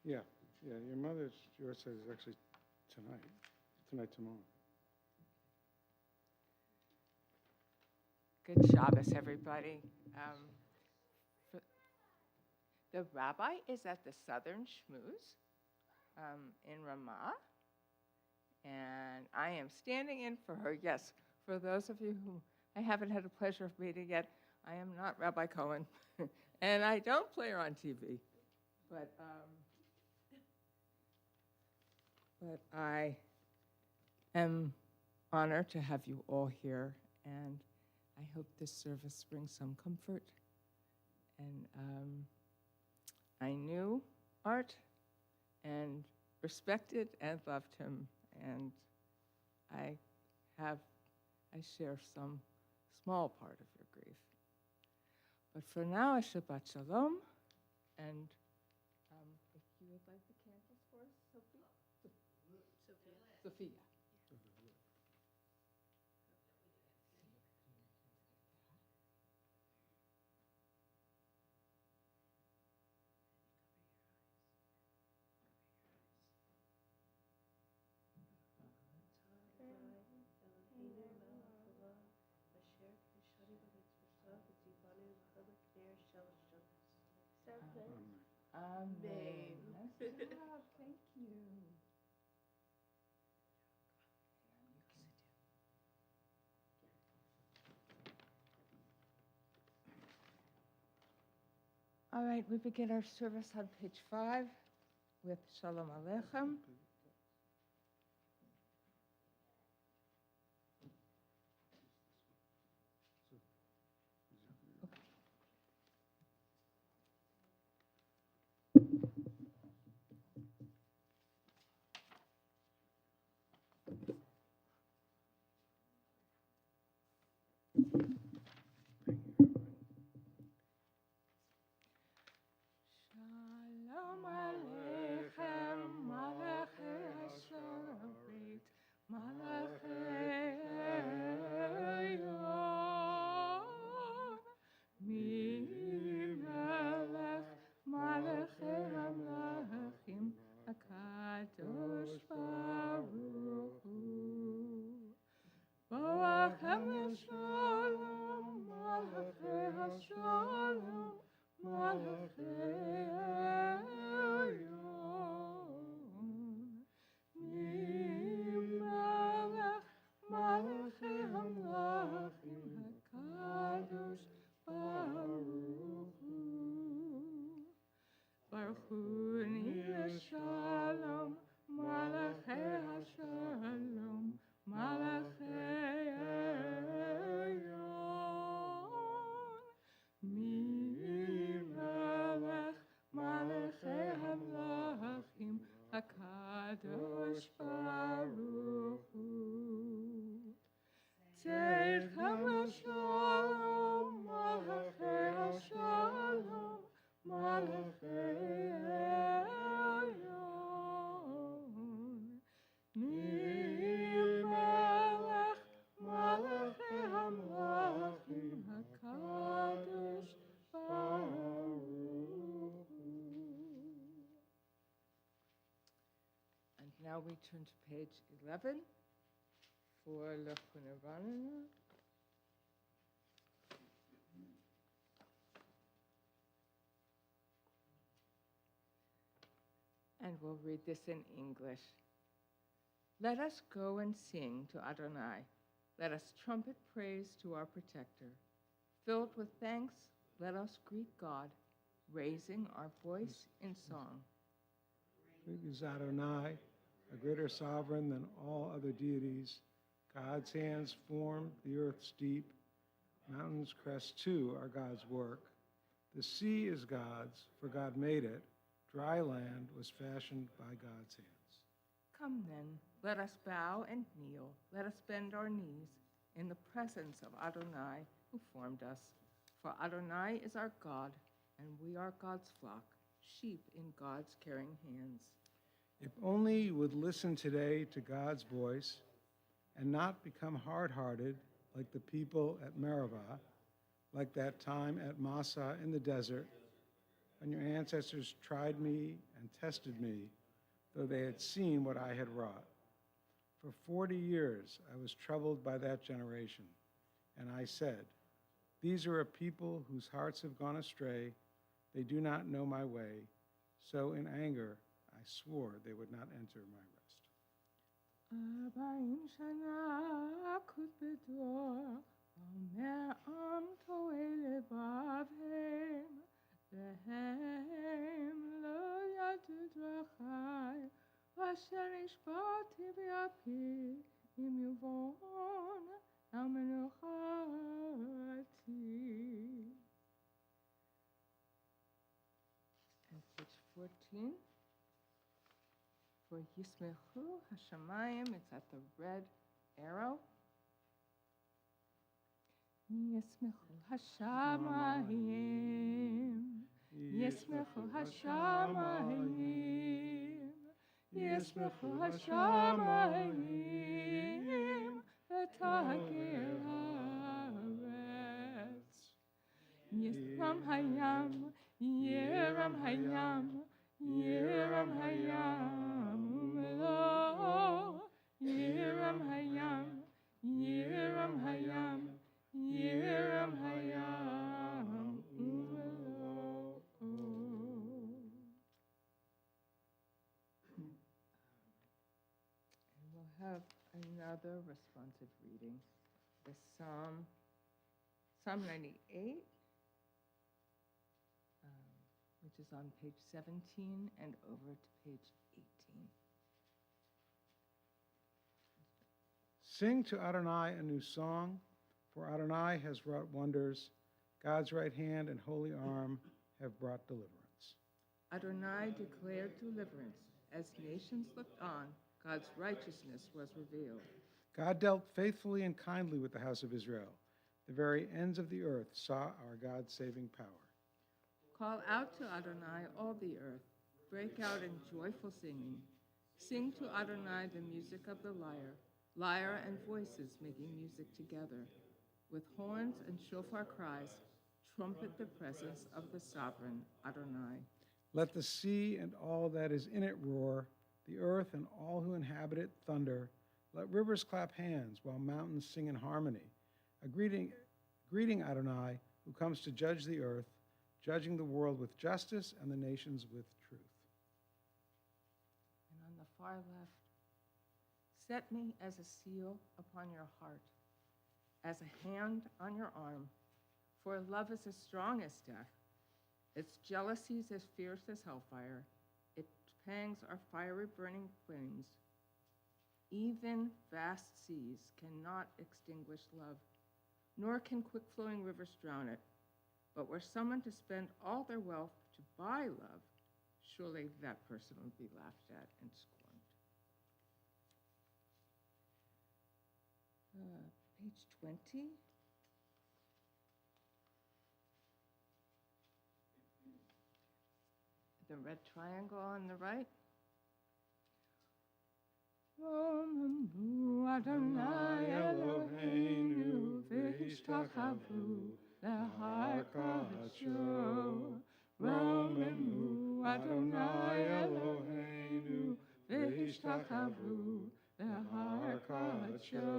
Yeah, yours says actually tonight, tomorrow. Good Shabbos, everybody. For- The rabbi is at the Southern Shmooze in Ramah, and I am standing in for her. Yes, for those of you who I haven't had the pleasure of meeting yet, I am not Rabbi Cohen, and I don't play her on TV, but I am honored to have you all here, and I hope this service brings some comfort. And I knew Art and respected and loved him, and I share some small part of your grief. But for now, a Shabbat Shalom, and if you would like the candles for us, Sophia? Sophia. Amen. Nice job. Thank you. All right, we begin our service on page 5 with Shalom Aleichem. Shalom Aleichem, Malachei HaShabbat, Malachei Elyon, Melech Malachei HaMelachim, HaKadosh Baruch Hu. Boachem Shalom, Malachei HaShalom, Malachei Elyon, Melech Malachei HaMelachim, HaKadosh Baruch Hu. Baruch Hu Shalom, Malachei HaShalom, Malachei Elyon, Melech Malachei HaMelachim, HaKadosh Baruch Hu. Teichem Shalom, Malachei HaShalom, Malachei Elyon, Melech Malachei HaMelachim, HaKadosh Baruch Hu. And now we turn to page 11 for L'Chunevana. And we'll read this in English. Let us go and sing to Adonai. Let us trumpet praise to our protector. Filled with thanks, let us greet God, raising our voice in song. Great is Adonai, a greater sovereign than all other deities. God's hands formed the earth's deep. Mountains' crests too are God's work. The sea is God's, for God made it. Dry land was fashioned by God's hands. Come then, let us bow and kneel. Let us bend our knees in the presence of Adonai, who formed us. For Adonai is our God, and we are God's flock, sheep in God's caring hands. If only you would listen today to God's voice and not become hard-hearted like the people at Meribah, like that time at Massah in the desert. when your ancestors tried me and tested me, though they had seen what I had wrought. For 40 years I was troubled by that generation, and I said, these are a people whose hearts have gone astray. They do not know my way. So in anger I swore they would not enter my rest. 40 שנה אקוט בדור, ומעם טועה לבבהם, והם לא ידעו דרכי, ואשר נשבעתי באפי, אם יבואון אל מנוחתי. And page 14. For Yismechu Hashamayim, it's at the red arrow. Yismechu Hashamayim, Yismechu Hashamayim, Yismechu Hashamayim, V'tagir haaretz. Yisram hayam, Yeram hayam, Yeram hayam, Umelo. Yeram hayam, Yeram hayam, Yeram hayam, Umelo. And we'll have another responsive reading, the Psalm 98. Which is on page 17 and over to page 18. Sing to Adonai a new song, for Adonai has wrought wonders. God's right hand and holy arm have brought deliverance. Adonai declared deliverance. As nations looked on, God's righteousness was revealed. God dealt faithfully and kindly with the house of Israel. The very ends of the earth saw our God's saving power. Call out to Adonai, all the earth. Break out in joyful singing. Sing to Adonai the music of the lyre, lyre and voices making music together. With horns and shofar cries, trumpet the presence of the sovereign Adonai. Let the sea and all that is in it roar, the earth and all who inhabit it thunder. Let rivers clap hands while mountains sing in harmony. A greeting Adonai, who comes to judge the earth, judging the world with justice and the nations with truth. And on the far left, set me as a seal upon your heart, as a hand on your arm, for love is as strong as death. Its jealousies as fierce as hellfire. Its pangs are fiery burning flames. Even vast seas cannot extinguish love, nor can quick-flowing rivers drown it. But were someone to spend all their wealth to buy love, surely that person would be laughed at and scorned. Page 20. The red triangle on the right. Romemu Adonai Eloheinu v'ishtachavu L'har kadsho. Romemu Adonai Eloheinu v'ishtachavu L'har kadsho.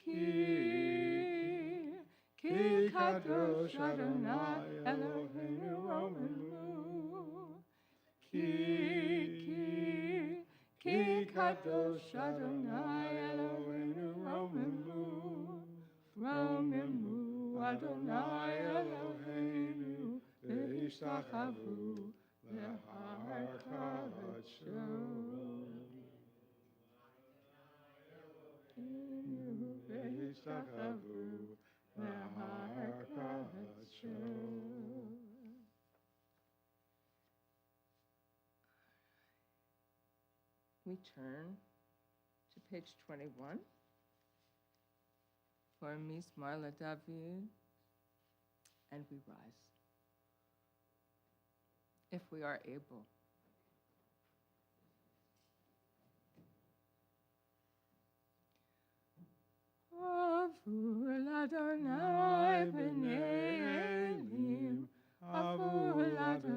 Ki kadosh Adonai Eloheinu Romemu. Ki kadosh Adonai Eloheinu Romemu. Romemu Adonai Eloheinu v'ishtachavu L'har kadsho. V'ishtachavu L'har kadsho. We turn to page 21 for Mizmar LaDavid, and we rise, if we are able. Avul Adonai b'nei Elim, Avul Adonai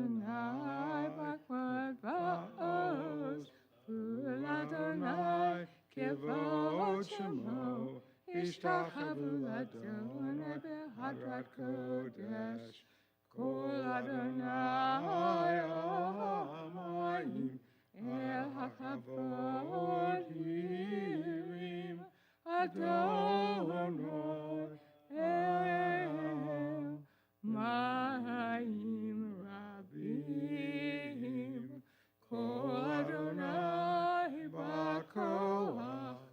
Vishtachavu Ladonai Behadrat Kodesh. Kol Adonai Amayim El HaKavod Hirim Adonai El Mayim Rabim Kol Adonai Bakoach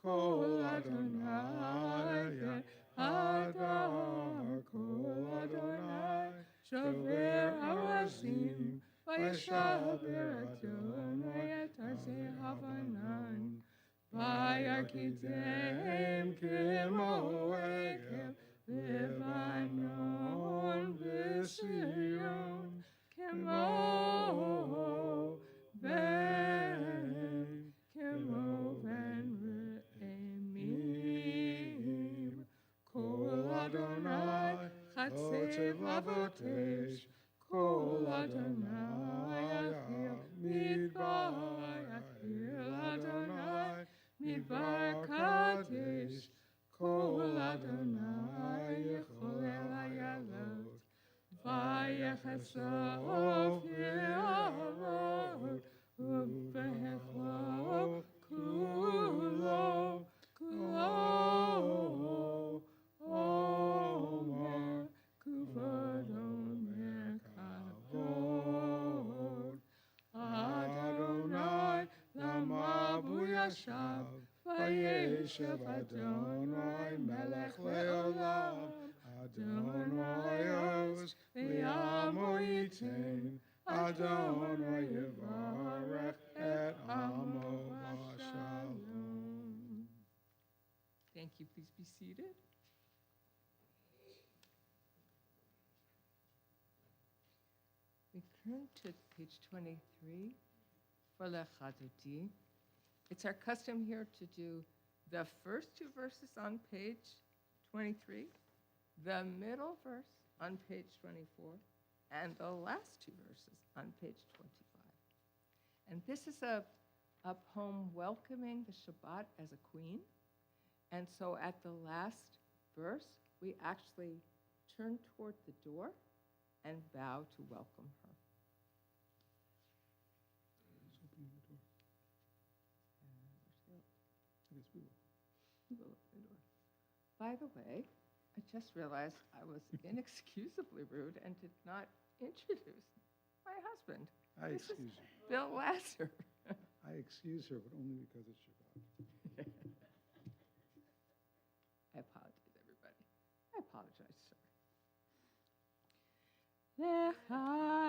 Kol Adonai Hadar Kol Adonai Shover Arazim Vayishaber Adonai et Arzei Havanan Vayakidem Kemo Ekev Levanon V'Sion Kemo Ben Re'emim Kol Adonai Chatzev Avotesh Kol Adonai Achil Midbar Achil Adonai Midbar Kadesh Kol Adonai Yecholel Hayalot Vayechesov Ye'arot Uvehechlo Kulo Kulo Omer Kuvod Omer Kavod Adonai Lamabu Yashav Vayeshev Adonai Melech Leolam Adonai Oz V'yamo Yitain Adonai Yevarech et Amo Shalom. Thank you. Please be seated. We turn to page 23 for Lechadoti. It's our custom here to do the first two verses on page 23, the middle verse on page 24, and the last two verses on page 25. And this is a poem welcoming the Shabbat as a queen. And so at the last verse, we actually turn toward the door and bow to welcome her. Let's open the door. Where's I guess we will. We will open the door. By the way, I just realized I was inexcusably rude and did not introduce my husband. I This is excuse you. Bill Lasser. I excuse her, but only because it's Shabbat. I apologize, everybody. I apologize, sir.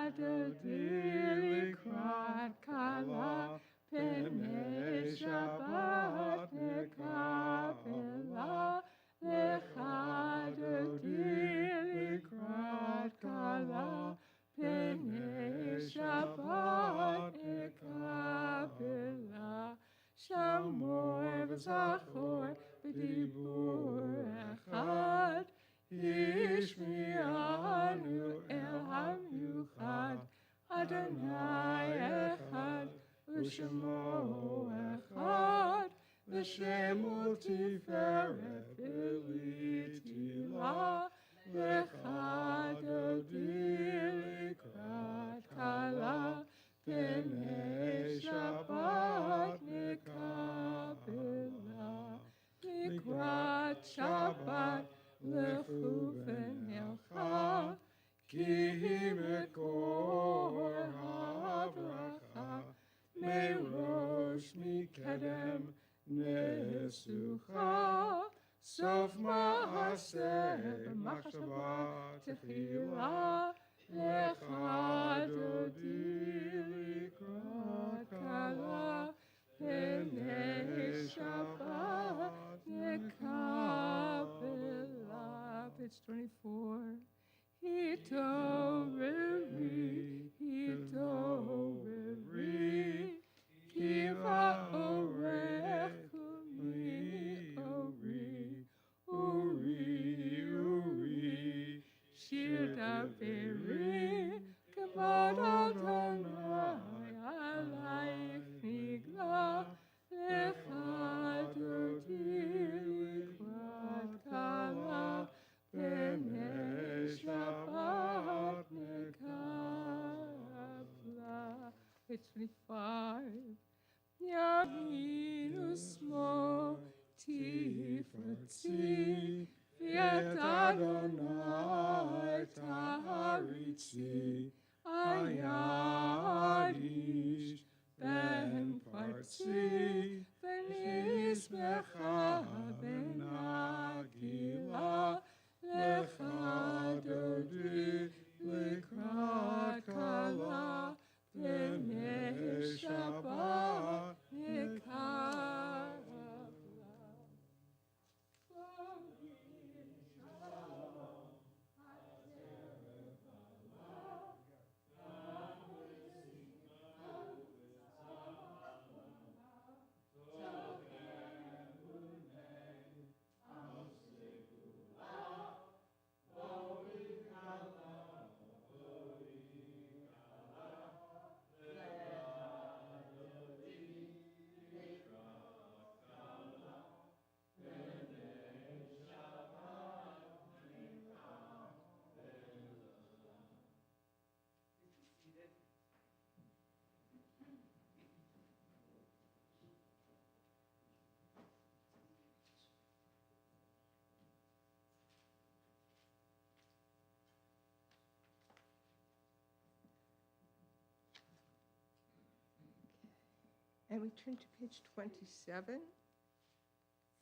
Lechadodi likrat kala pene Shabbat nekavela. Lechadodi likrat kala pene Shabbat nekavela. Shamor v'zachor b'dibur echad. Ishmi'anu el hamiuchad. Adonai echad u'shemo echad. L'shem u'tiferet v'litila. Lechadodi likrat kala. Pnei Shabbat nekabela. Likrat Shabbat lechu v'nelcha. Ki mekor habracha. Merosh mikedem nesucha. Sof ma'aseh b'machshava tefila. Lechadodi likrat kala. Pnei Shabbat nekabela. Page 24. Hitoveri, hitoveri. Kiva orechu mi ori. Uri, uri. Shir daveri. Kavod Adonai alayich nigla. Lechadodi likrat Adonai Taharitzi Ayadish Ben Partzi V'nizmecha Benagila Lecha Dodi Likrat Kala V'nei Shabbat Nikara. And we turn to page 27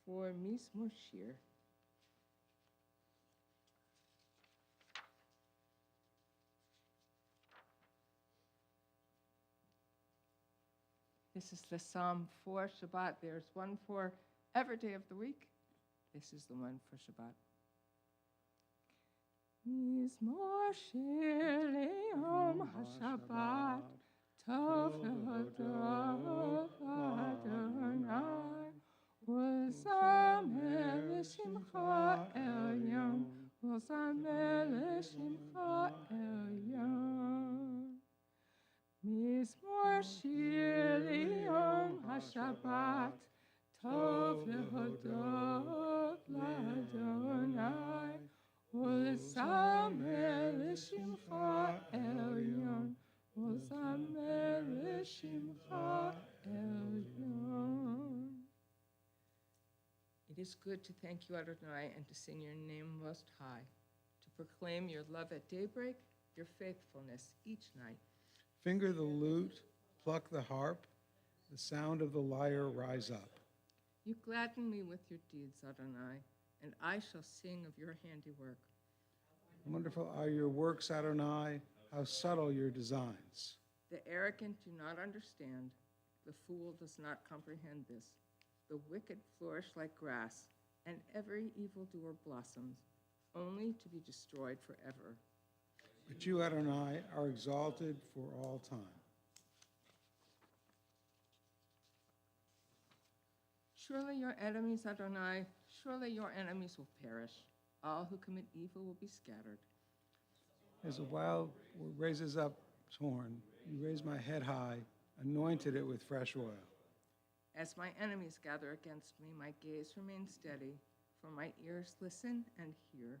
for Mizmor Shir. This is the Psalm for Shabbat. There's one for every day of the week. This is the one for Shabbat. Mizmor Shir Le'yom HaShabbat Tov lehodot Adonai U'zamer l'shimcha elyon U'zamer l'shimcha elyon Mizmor Shir Le'yom HaShabbat Tov lehodot Adonai U'zamer l'shimcha elyon U'zamer l'shimcha elyon. It is good to thank you, Adonai, and to sing your name most high, to proclaim your love at daybreak, your faithfulness each night. Finger the lute, pluck the harp, the sound of the lyre rise up. You gladden me with your deeds, Adonai, and I shall sing of your handiwork. Wonderful are your works, Adonai, how subtle your designs. The arrogant do not understand. The fool does not comprehend this. The wicked flourish like grass, and every evildoer blossoms, only to be destroyed forever. But you, Adonai, are exalted for all time. Surely your enemies, Adonai, surely your enemies will perish. All who commit evil will be scattered. As a wild raises up its horn, you raised my head high, anointed it with fresh oil. As my enemies gather against me, my gaze remains steady, for my ears listen and hear.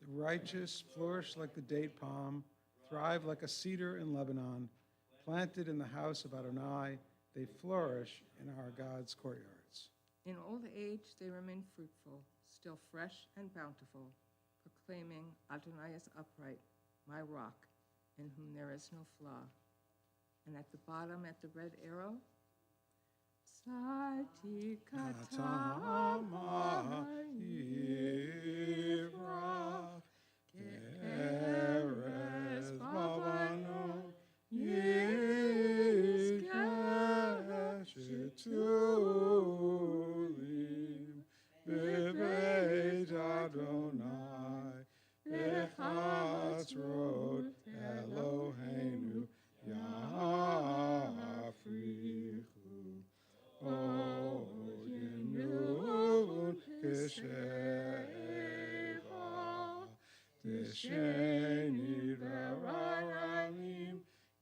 The righteous flourish like the date palm, thrive like a cedar in Lebanon. Planted in the house of Adonai, they flourish in our God's courtyards. In old age they remain fruitful, still fresh and bountiful, proclaiming Adonai is upright, my rock, in whom there is no flaw. And at the bottom, at the red arrow, Tzadikata Yivra Keres Babano Yizkeshetulim Bebeit Adonai Bechatzrot Eloheinu Yafrichu Oyenu Kesheva Tesheni V'Raramim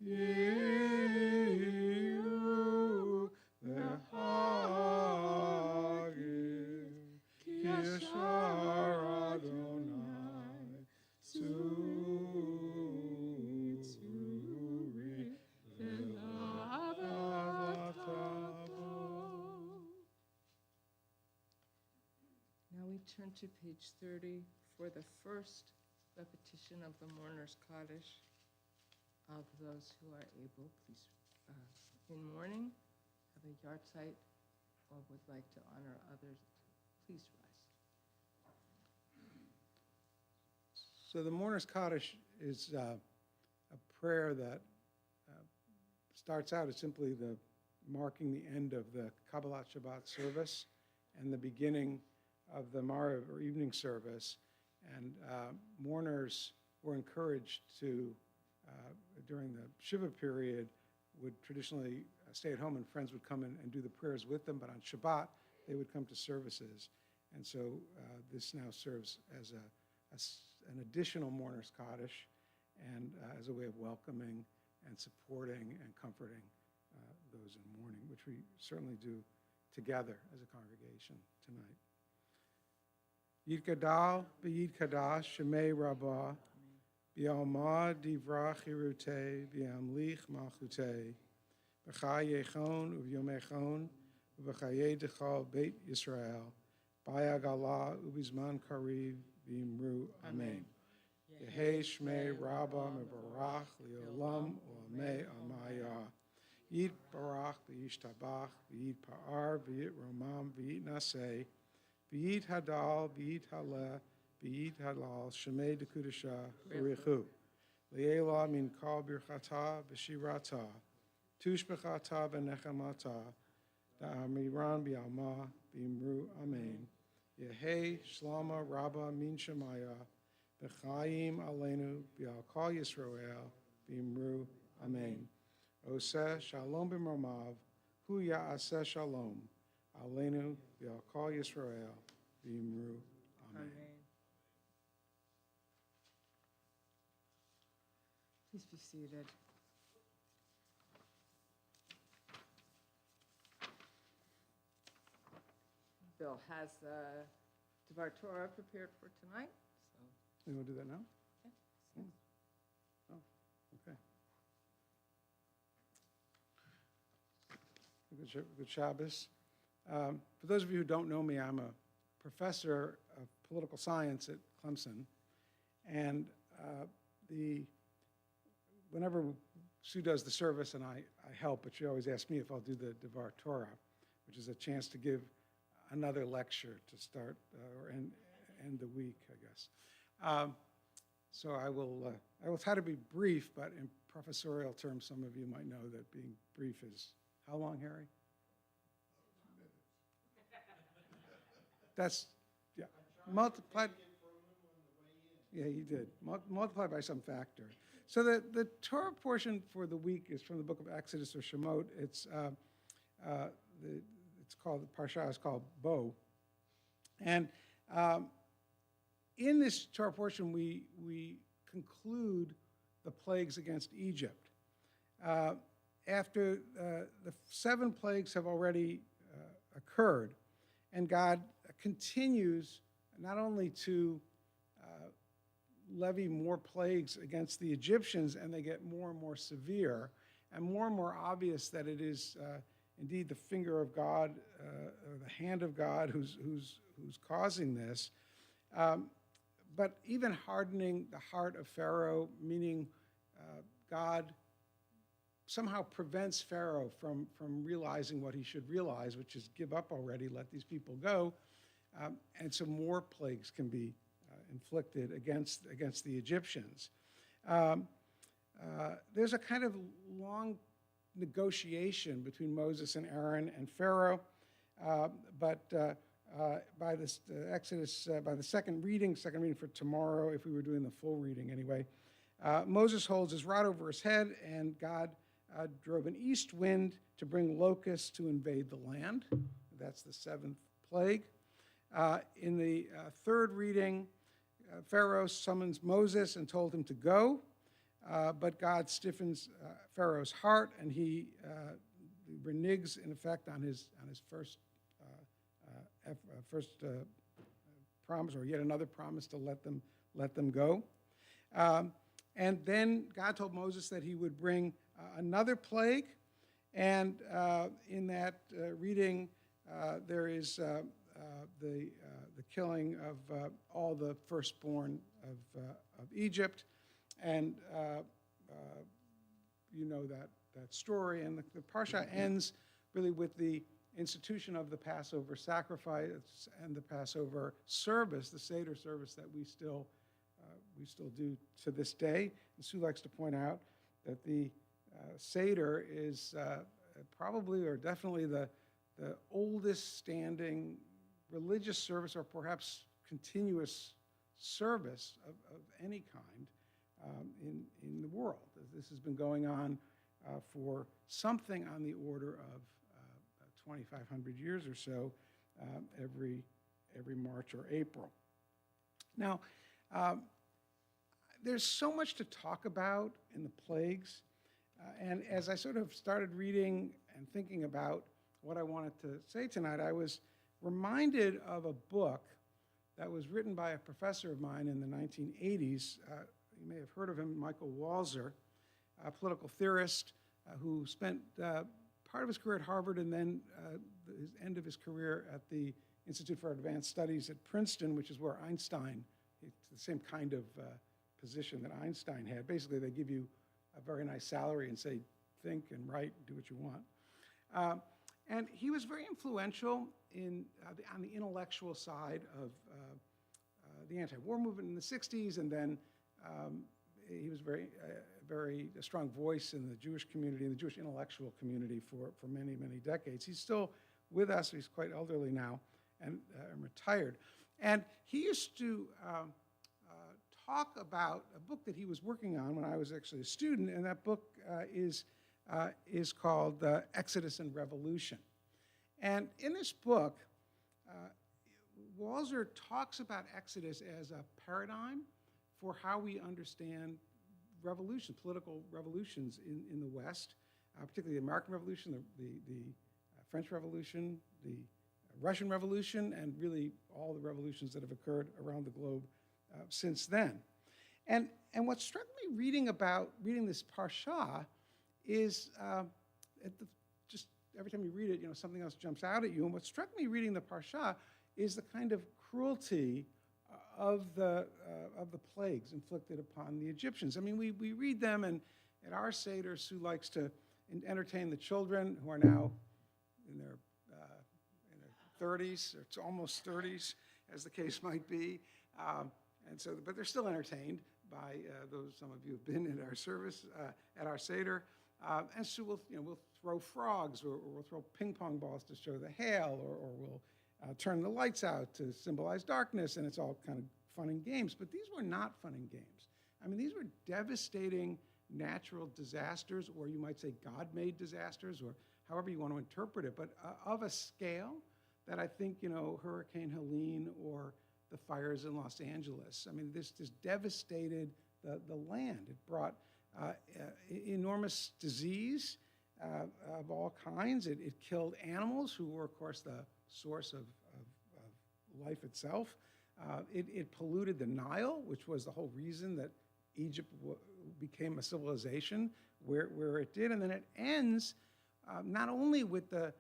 Yiyu V'Hagim Kishar Adonai Tzuri Now we turn to page 30 for the first repetition of the Mourner's Kaddish of those who are able, please, in mourning, have a yard site, or would like to honor others, please rise. So the Mourner's Kaddish is a prayer that starts out as simply the marking the end of the Kabbalat Shabbat service and the beginning of the Mariv or evening service. And mourners were encouraged to, during the Shiva period, would traditionally stay at home and friends would come in and do the prayers with them, but on Shabbat, they would come to services. And so this now serves as an additional Mourner's Kaddish and as a way of welcoming and supporting and comforting those in mourning, which we certainly do together as a congregation tonight. Yid Gadal, B'Yid Kadash, Shemei Rabbah, B'Alma Divrach Hirute, B'Amlich Malchute, B'Chai Yechon, U'Vyom Echon, U'B'Chaye Dechal Beit Yisrael, B'Yagala, U'Bizman Kariv, V'Imru, Amen. Yehei Shmei Rabbah Mebarach, Li'olam, U'Amei Amaya. Yid Barach, V'Yishtabach, V'Yid Pa'ar, V'Yid Romam, V'Yid Naseh, V'Yid Hadal, V'Yid Haleh, V'Yid Halal, Shemei Dekudasha, B'Richu. Li'ela min kal birchata, B'Shirata, Tushbechata, B'Nechamata, Da'amiran B'Alma, B'Imru, Amen. Yehei Shlama Rabba min Shemaya, B'Chaim Aleinu, B'Al Kol Yisrael, B'Imru, Amen. Oseh Shalom b'Mromav, Hu Ya'aseh Shalom, Aleinu B'Al Kol Yisrael, B'Imru, Amen. Please be seated. Bill has the Devar Torah prepared for tonight, so. You want to do that now? Yeah. Oh, okay. Good Shabbos. For those of you who don't know me, I'm a professor of political science at Clemson, and whenever Sue does the service, and I help, but she always asks me if I'll do the Devar Torah, which is a chance to give another lecture to start or end the week, I guess. So I will try to be brief, but in professorial terms, some of you might know that being brief is how long, Harry? That's, yeah, multiplied. Yeah, you did. Multiplied by some factor. So the Torah portion for the week is from the book of Exodus or Shemot. It's called, the Parsha is called Bo. And in this Torah portion, we conclude the plagues against Egypt. After the 7 plagues have already occurred, and God continues not only to levy more plagues against the Egyptians, and they get more and more severe, and more obvious that it is indeed the finger of God, or the hand of God who's causing this, but even hardening the heart of Pharaoh, meaning God somehow prevents Pharaoh from realizing what he should realize, which is give up already, let these people go, and so more plagues can be inflicted against the Egyptians. There's a kind of long negotiation between Moses and Aaron and Pharaoh, but by this Exodus, by the second reading for tomorrow, if we were doing the full reading anyway, Moses holds his rod over his head, and God drove an east wind to bring locusts to invade the land. That's the 7th plague. In the third reading, Pharaoh summons Moses and told him to go, but God stiffens Pharaoh's heart, and he reneges, in effect, on his first promise, or yet another promise to let them go. And then God told Moses that he would bring another plague, and in that reading, there is the killing of all the firstborn of Egypt, and you know that story. And the parsha ends really with the institution of the Passover sacrifice and the Passover service, the Seder service that we still do to this day. And Sue likes to point out that the Seder is probably or definitely the oldest standing religious service, or perhaps continuous service of any kind in the world. This has been going on for something on the order of 2,500 years or so, every March or April. Now, there's so much to talk about in the plagues, and as I sort of started reading and thinking about what I wanted to say tonight, I was reminded of a book that was written by a professor of mine in the 1980s. You may have heard of him, Michael Walzer, a political theorist who spent part of his career at Harvard and then his end of his career at the Institute for Advanced Studies at Princeton, which is where Einstein, it's the same kind of position that Einstein had. Basically, they give you a very nice salary and say, think and write, do what you want. And he was very influential on the intellectual side of the anti-war movement in the 60s, and then he was a strong voice in the Jewish community, in the Jewish intellectual community for many, many decades. He's still with us. He's quite elderly now and retired. And he used to talk about a book that he was working on when I was actually a student, and that book is called Exodus and Revolution. And in this book, Walzer talks about Exodus as a paradigm for how we understand revolution, political revolutions in the West, particularly the American Revolution, the French Revolution, the Russian Revolution, and really all the revolutions that have occurred around the globe since then. And what struck me reading this parsha is just every time you read it, something else jumps out at you. And what struck me reading the parsha is the kind of cruelty of the plagues inflicted upon the Egyptians. I mean, we read them, and at our Seder, Sue likes to entertain the children who are now in their 30s, or it's almost 30s, as the case might be. But they're still entertained by some of you have been at our service, at our Seder. And so we'll throw frogs, or we'll throw ping pong balls to show the hail, or we'll turn the lights out to symbolize darkness, and it's all kind of fun and games. But these were not fun and games. I mean, these were devastating natural disasters, or you might say God-made disasters, or however you want to interpret it, but of a scale that I think, Hurricane Helene or the fires in Los Angeles. I mean, this devastated the land. It brought enormous disease of all kinds. It killed animals who were, of course, the source of life itself. It polluted the Nile, which was the whole reason that Egypt became a civilization where it did. And then it ends not only with the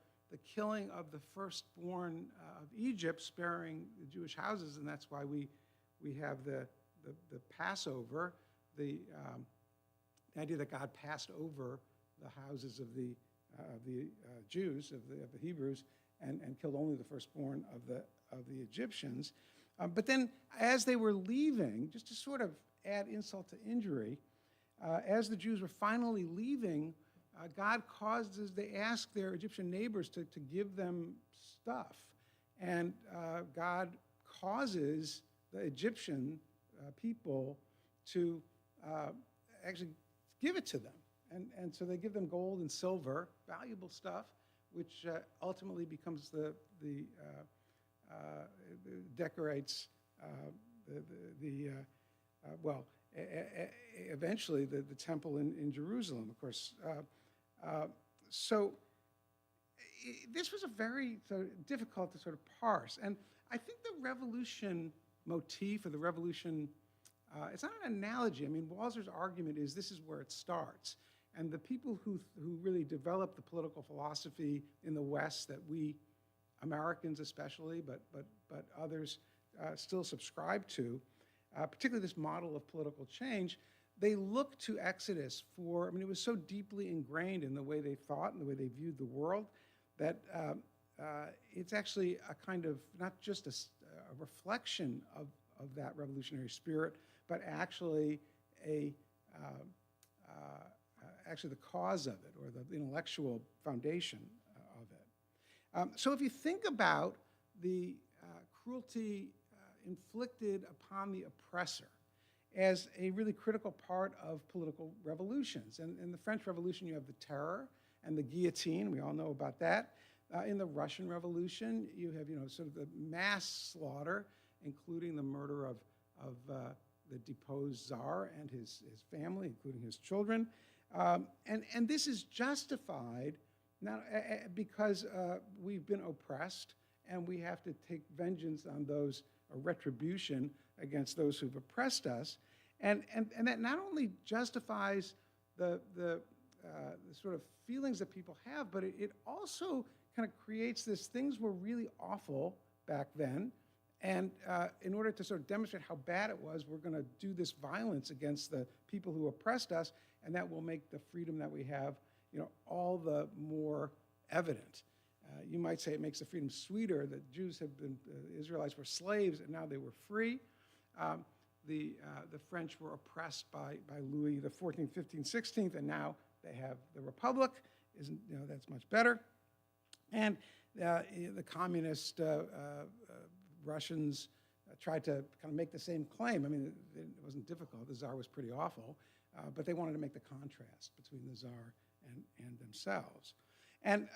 killing of the firstborn of Egypt, sparing the Jewish houses, and that's why we have the Passover, the idea that God passed over the houses of the Jews, of the Hebrews, and killed only the firstborn of the Egyptians. But then, as they were leaving, just to sort of add insult to injury, as the Jews were finally leaving, God causes, they ask their Egyptian neighbors to give them stuff. And God causes the Egyptian people to actually give it to them. And so they give them gold and silver, valuable stuff, which ultimately becomes decorates eventually the temple in Jerusalem, of course. This was a very difficult to sort of parse. And I think the revolution motif, or the revolution, it's not an analogy. I mean, Walzer's argument is this is where it starts. And the people who really developed the political philosophy in the West that we Americans especially, but others still subscribe to, particularly this model of political change, they look to Exodus for, I mean, it was so deeply ingrained in the way they thought and the way they viewed the world that it's actually a kind of, not just a reflection of that revolutionary spirit, but actually actually the cause of it, or the intellectual foundation of it. So if you think about the cruelty inflicted upon the oppressor as a really critical part of political revolutions. And in the French Revolution, you have the terror and the guillotine. We all know about that. In the Russian Revolution, you have, sort of the mass slaughter, including the murder of the deposed Tsar and his family, including his children. And this is justified now because we've been oppressed, and we have to take vengeance on those, or retribution against those who've oppressed us. And that not only justifies the sort of feelings that people have, but it also kind of creates this, things were really awful back then. And in order to sort of demonstrate how bad it was, we're going to do this violence against the people who oppressed us, and that will make the freedom that we have, all the more evident. You might say it makes the freedom sweeter that Jews have been, Israelites were slaves, and now they were free. The French were oppressed by Louis the 14th, 15th, 16th, and now they have the Republic. That's much better. And the communist Russians tried to kind of make the same claim. I mean, it wasn't difficult. The Tsar was pretty awful, but they wanted to make the contrast between the Tsar and themselves. And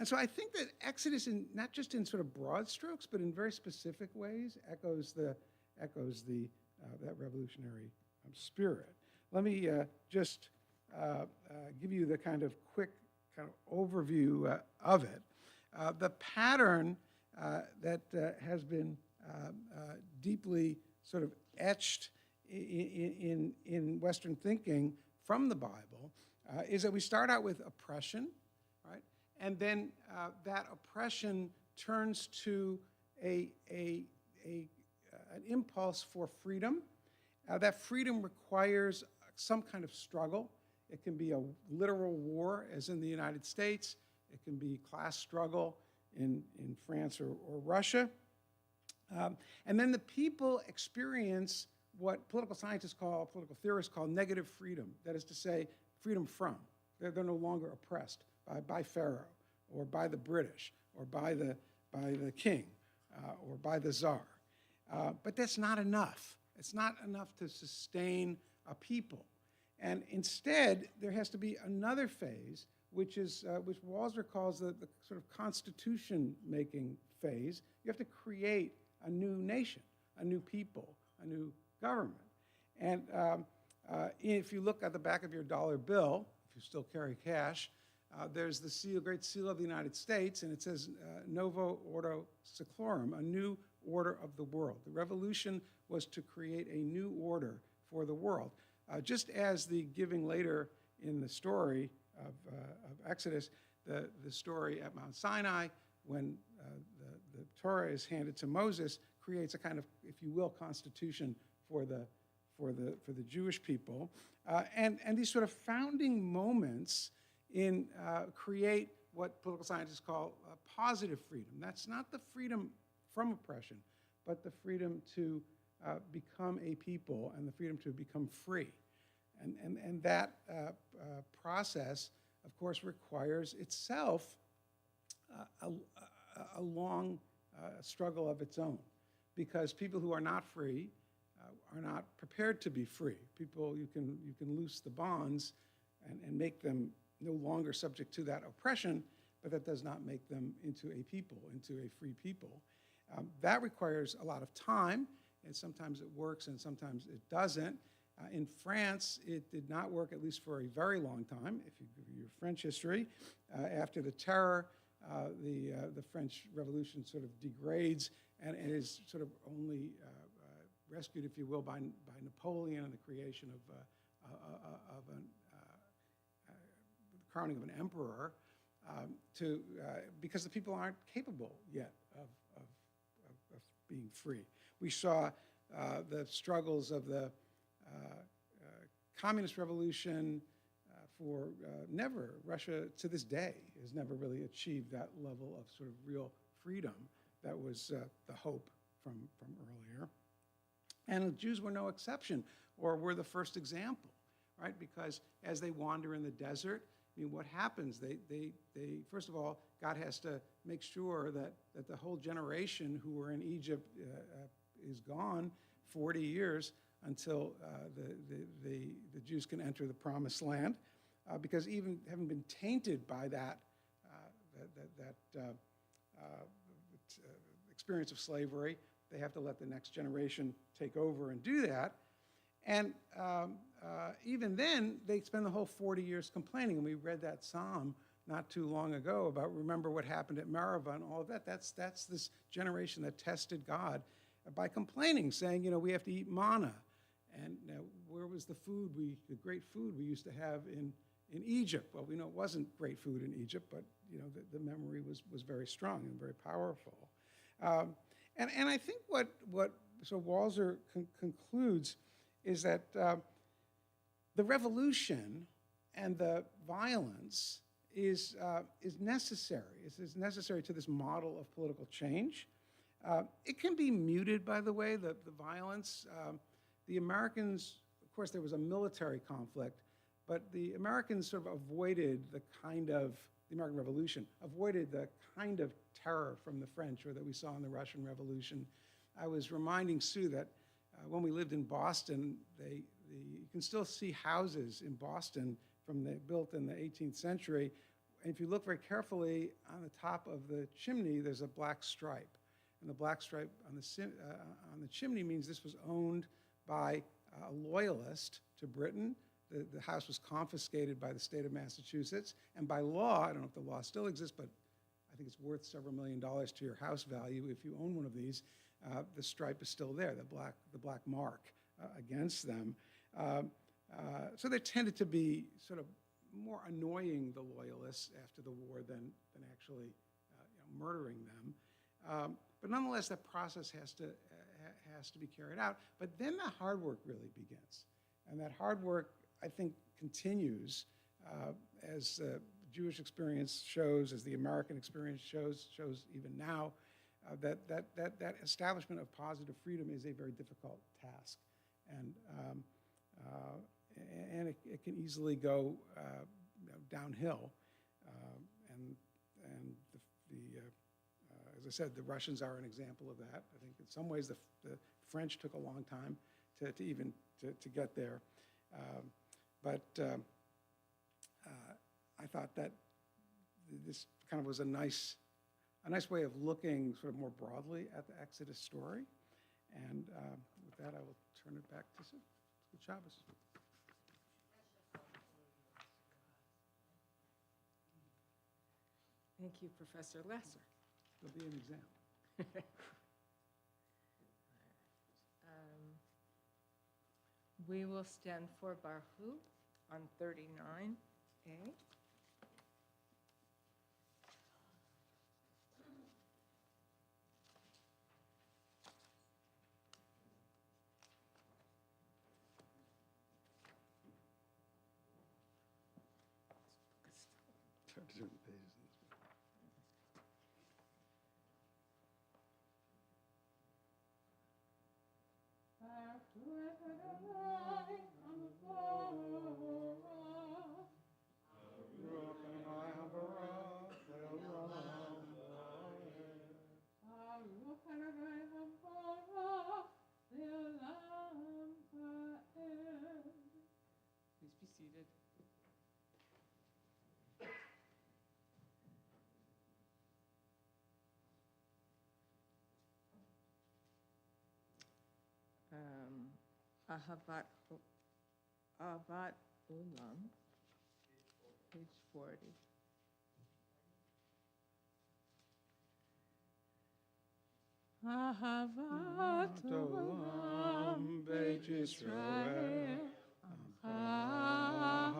so I think that Exodus, not just in sort of broad strokes, but in very specific ways, echoes that revolutionary spirit. Let me just give you the kind of quick kind of overview of it. The pattern that has been deeply sort of etched in Western thinking from the Bible is that we start out with oppression, right? And then that oppression turns to an impulse for freedom. That freedom requires some kind of struggle. It can be a literal war, as in the United States. It can be class struggle in France or Russia. And then the people experience what political scientists call, political theorists call negative freedom. That is to say, freedom from. They're no longer oppressed by Pharaoh, or by the British, or by the king, or by the Tsar. But that's not enough. It's not enough to sustain a people. And instead, there has to be another phase, which Walzer calls the sort of constitution-making phase. You have to create a new nation, a new people, a new government. And if you look at the back of your dollar bill, if you still carry cash, there's the seal, Great Seal of the United States, and it says Novo Ordo Seclorum, a new order of the world. The revolution was to create a new order for the world. Just as the giving later in the story of Exodus, the story at Mount Sinai, when the Torah is handed to Moses, creates a kind of, if you will, constitution for the Jewish people. And these sort of founding moments create what political scientists call positive freedom. That's not the freedom from oppression, but the freedom to become a people and the freedom to become free. And that process, of course, requires itself a long struggle of its own, because people who are not free are not prepared to be free. People, you can loose the bonds and make them no longer subject to that oppression, but that does not make them into a people, into a free people. That requires a lot of time, and sometimes it works and sometimes it doesn't. In France, it did not work, at least for a very long time. If you give your French history, after the terror, the French Revolution sort of degrades and is sort of only rescued, if you will, by Napoleon and the creation of the crowning of an emperor. because the people aren't capable yet of being free. We saw the struggles of the communist revolution Russia to this day has never really achieved that level of sort of real freedom that was the hope from earlier. And the Jews were no exception, or were the first example, right? Because as they wander in the desert, I mean, what happens? They first of all, God has to make sure that the whole generation who were in Egypt is gone 40 years until the Jews can enter the promised land, because even having been tainted by that experience of slavery, they have to let the next generation take over and do that. And even then, they spend the whole 40 years complaining. And we read that psalm not too long ago about remember what happened at Meribah and all of that. That's this generation that tested God by complaining, saying, you know, we have to eat manna. And where was the food, the great food we used to have in Egypt? Well, we know it wasn't great food in Egypt, but you know the memory was very strong and very powerful. And I think what Walzer concludes is that the revolution and the violence is necessary. It's necessary to this model of political change. It can be muted, by the way, the violence. The Americans, of course, there was a military conflict, but the Americans sort of avoided the American Revolution avoided the kind of terror from the French or that we saw in the Russian Revolution. I was reminding Sue that when we lived in Boston, you can still see houses in Boston built in the 18th century. And if you look very carefully, on the top of the chimney, there's a black stripe. And the black stripe on the chimney means this was owned by a loyalist to Britain. The house was confiscated by the state of Massachusetts. And by law, I don't know if the law still exists, but I think it's worth several $1 million to your house value if you own one of these. The stripe is still there, the black mark against them. So they tended to be sort of more annoying the loyalists after the war than actually murdering them. But nonetheless, that process has to be carried out. But then the hard work really begins. And that hard work, I think, continues as the Jewish experience shows, as the American experience shows even now, that establishment of positive freedom is a very difficult task. And it can easily go downhill. As I said, the Russians are an example of that. I think in some ways the French took a long time to even get there. But I thought that this kind of was a nice way of looking sort of more broadly at the Exodus story. And with that, I will turn it back to Sue. Good Shabbos. Thank you, Professor Lesser. There'll be an exam. We will stand for Barhu on 39A. Turn to the pages in this book. Please be seated. Ahavat Olam, page 40. Ahavat Olam, Beit Yisrael, Ahavta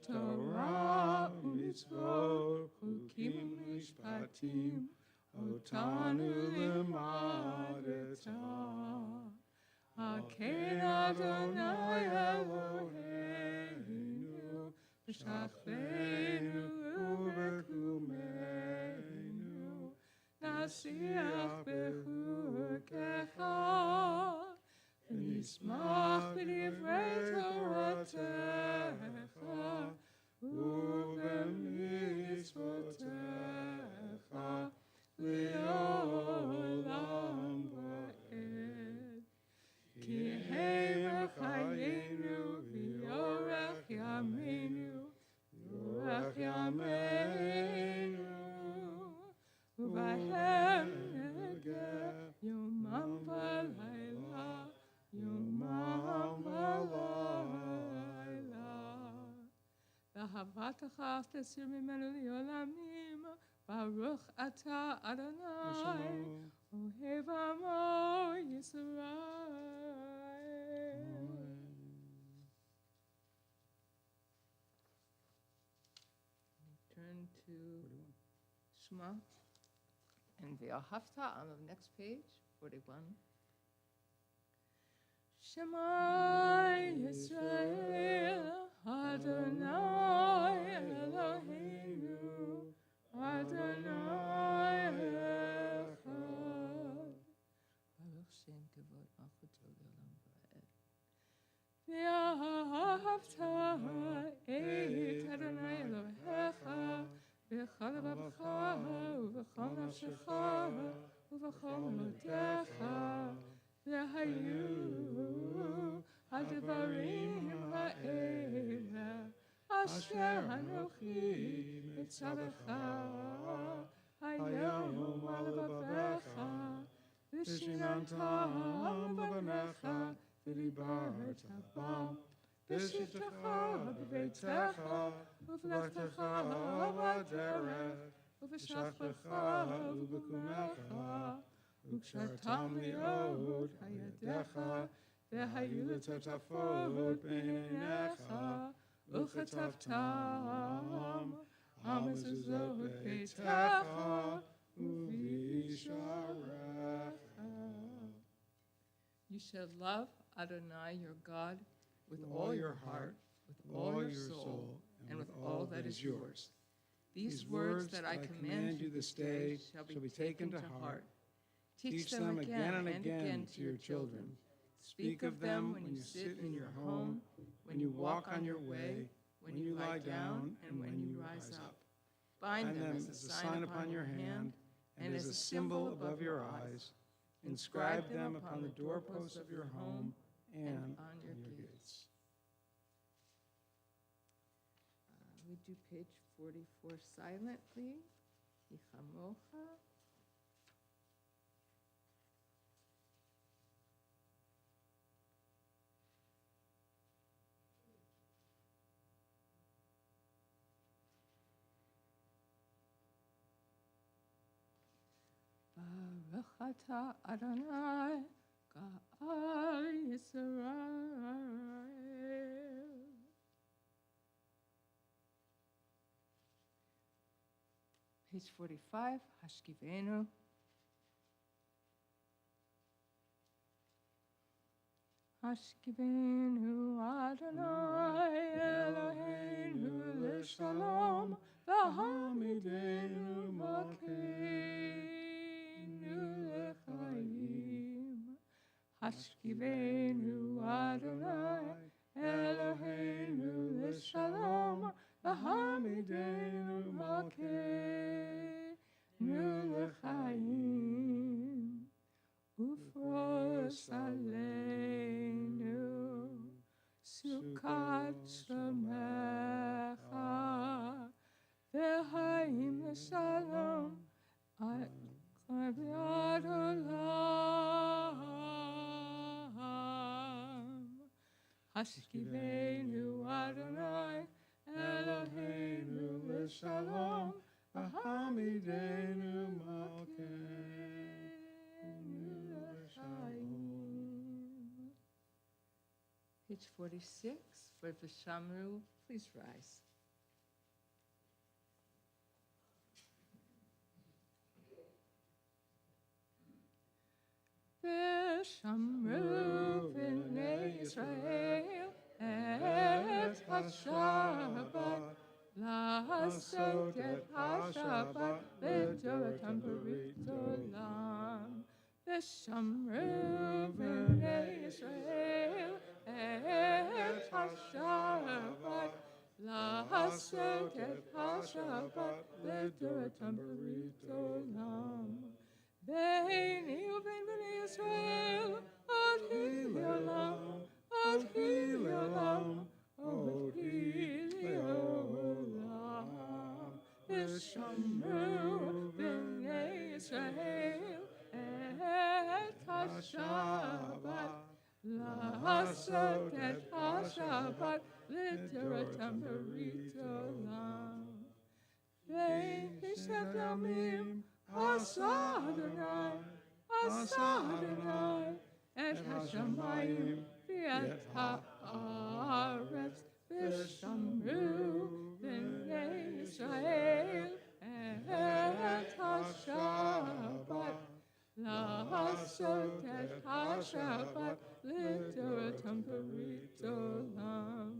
Torah Shoftim, Otanu Limadeta. Aken Adonai Eloheinu, B'shachleinu u'b'chumeinu, Nasiach b'chukecha, V'nismach b'divrei Toratecha, u'b'mitzvotecha, Le'olam va'ed. Ki hei b'chayenu, v'yorech yameinu, v'yorech yameinu, u'vahem negeh, yomam v'layla, yomam v'layla. V'ahavatecha tasir mimenu li'olamim, Baruch atah Adonai, Ohev amo Yisrael. Turn to Shema and V'ahavta on the next page, 41. Shema Yisrael, Adonai Eloheinu, Adonai Echad. Baruch Shem Kavod Malchuto Le'olam va'ed. V'ahavta et Adonai Elohecha b'chol levavecha u'b'chol nafshecha u'b'chol modecha v'hayu ha'devarim ha'ela asher anochi mitzadecha hayom al levavecha v'shinantam b'banecha v'dibarta bam v'shivtecha b'beitecha uv'lechtecha b'derech uv'shachlecha uv'bekumecha uk'shartam li'od hayadecha v'hayu l'totafot b'einecha u'chetavtam hamezuzot b'beitecha uv'isharecha. You shall love Adonai your God with all your heart, with all your soul, and with all that is yours. These words that I command you this day shall be taken to heart. Teach them again and again to your children. Speak of them when you sit in your home, when you walk on your way, when you lie down, and when you rise up. Bind them as a sign upon your hand and as a symbol above your eyes. Inscribe them upon the doorposts of your home and on your gates. We do page 44 silently. Yichamocha. Baruch atah Adonai, Ga'al Yisrael. Page 45, Hashkivenu. Hashkivenu Adonai Eloheinu l'shalom, v'hamidenu malkeinu l'chaim. Hashkivenu Adonai Eloheinu l'shalom, v'hamidenu malkeinu l'chaim. Ufros aleinu sukat shomecha v'haim l'shalom ad yad olam. Hashkivenu Adonai Eloheinu l'shalom v'hamidenu malkeinu l'chaim. Page 46 for V'shamru, please rise. ושמרו בני ישראל את השבת, לעשות את השבת לדורתם ברית עולם. ושמרו בני ישראל את השבת, לעשות את השבת לדורתם ברית עולם. ביני ובין בני ישראל עד היא לעולם, עד היא לעולם, עד היא לעולם. ושמרו בני ישראל את השבת, לעשות את השבת לדורתם ברית עולם. וישב ימים עשה אדוני, עשה אדוני את השמיים ואת הארץ, ושמרו בני ישראל את השבת, לעשות את השבת לדורתם ברית עולם.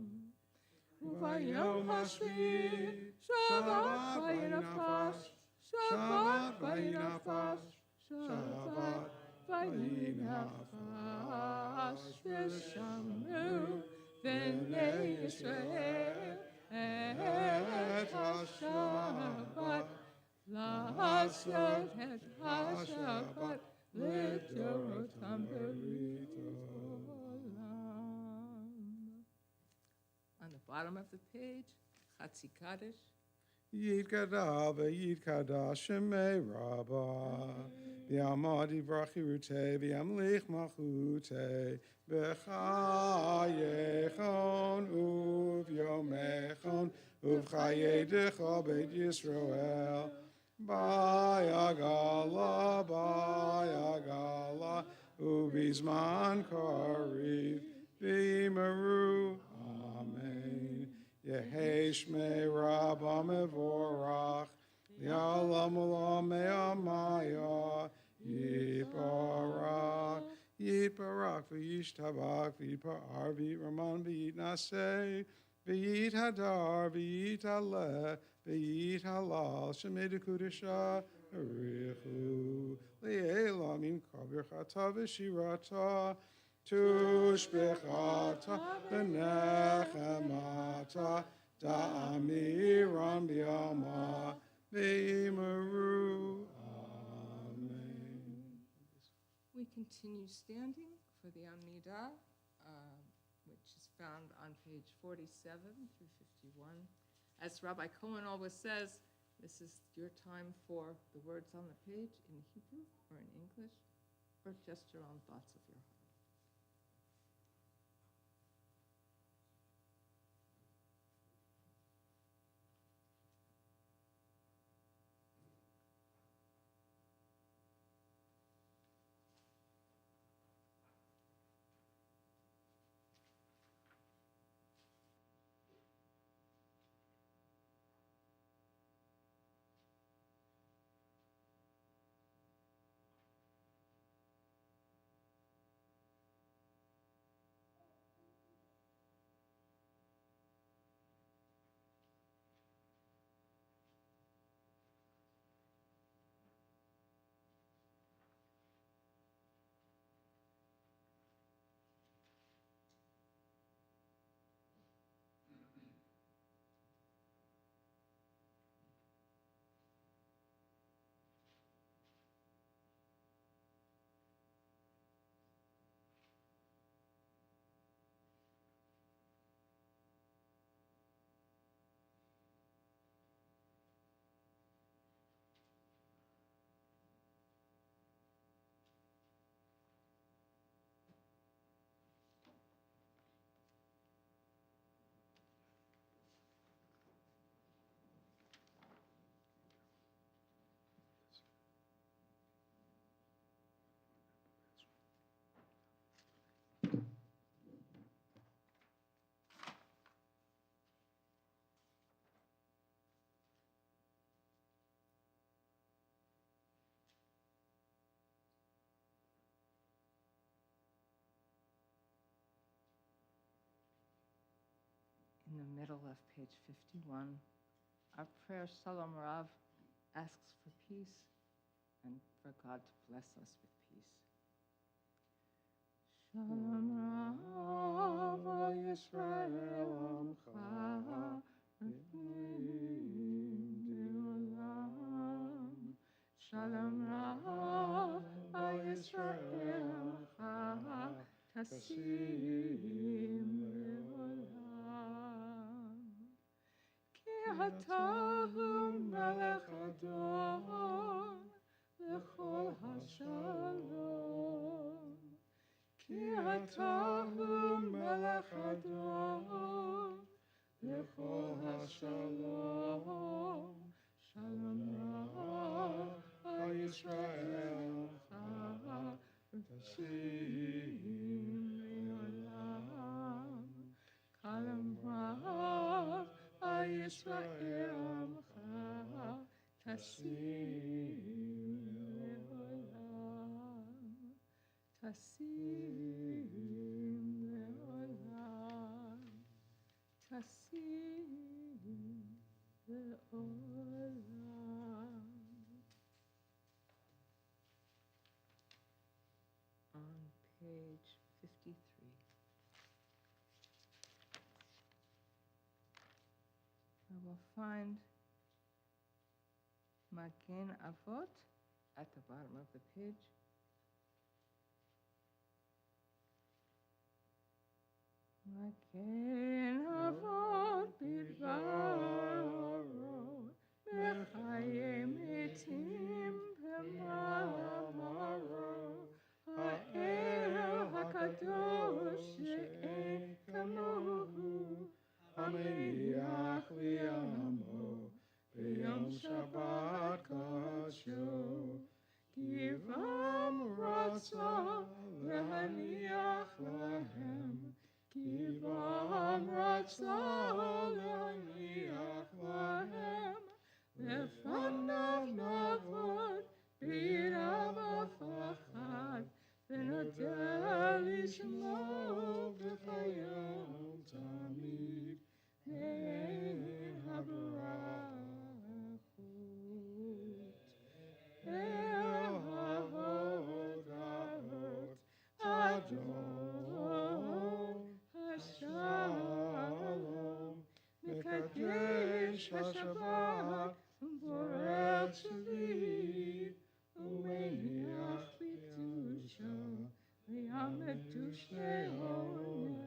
וביום השביעי שבת וינפש, שבת וינפש, שבת וינפש, ושמרו בני ישראל את השבת, לעשות את השבת לדורתם ברית עולם. On the bottom of the page, Chatzi Kaddish. Yitgada v'yitkada shemei rabba, v'yamad yivrach yirutei, v'yamlich malchutei, b'chayechon uv'yomechon, uv'chayedecha beit Yisrael, bayagala, uv'izman kariv, v'imaru, amen. Yehi shmei rabba mevorach, ya'olam olam me'amaya, yiparach, yiparach, v'yishtabach, v'yipar, v'yiraman, v'yitnaseh, v'yithadar, v'yithaleh, v'yithalal, shemei dekudesha, arichu, li'elam im kabirchata v'shirata, Tushbechata v'nechemata da'amiram b'yama v'imaru. Amen. We continue standing for the Amidah, which is found on page 47 through 51. As Rabbi Cohen always says, this is your time for the words on the page in Hebrew or in English, or just your own thoughts of your heart. the middle of page 51. Our prayer, Shalom Rav, asks for peace and for God to bless us with peace. Shalom Rav, Yisrael Amcha, Shalom Rav, Yisrael Amcha, Tasim Leolam. Ki Atahu Melech Adon, Lechol HaShalom. Ki Atahu Melech Adon, Lechol HaShalom. Shalom Rav, Yisrael Amcha, Tasim Leolam. Shalom Rav, Yisrael Amcha, Tasim Leolam. Tasim Leolam. Tasim Leolam. On page 53. I will find Magen Avot at the bottom of the page. Magen Avot bidvaro mechayim etim b'mamaro ha'el hakadosh she'en kamohu המניח לי עמו ביום שבת קדשו, כי בם רצה להניח להם, כי בם רצה להניח להם, לפניו נעבוד ביראה ופחד, ונודה לשמו בחיום תמיד. אין הברכות אל ההודעות אדון השלום מקדש השבת ופורץ לי ומניח בקדושה ויעמד קדושי עונג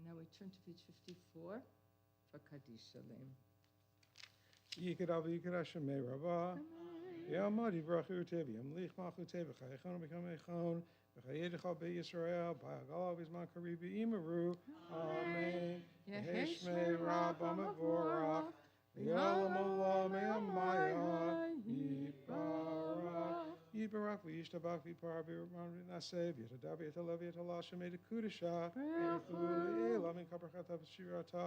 Now we turn to page 54 for Kaddish Shalem. Yikadav Yikadash Merava. Yamad Yivrach Utev Yamlich Machutev Chayechon Bekamechon V'Chayedecha BeYisrael Ba'agalav Izman Karibi Imaru. Amen. Yeheshmei Rabba Mevorach V'Yolam Olam Me'amaya Yibarach Yibarach V'Yishtabach V'Par V'Ram V'Nasev Yetadav Yetalav Yetalav Shemei Dekudesha V'Yechul Elam In Kabrachata V'Shirata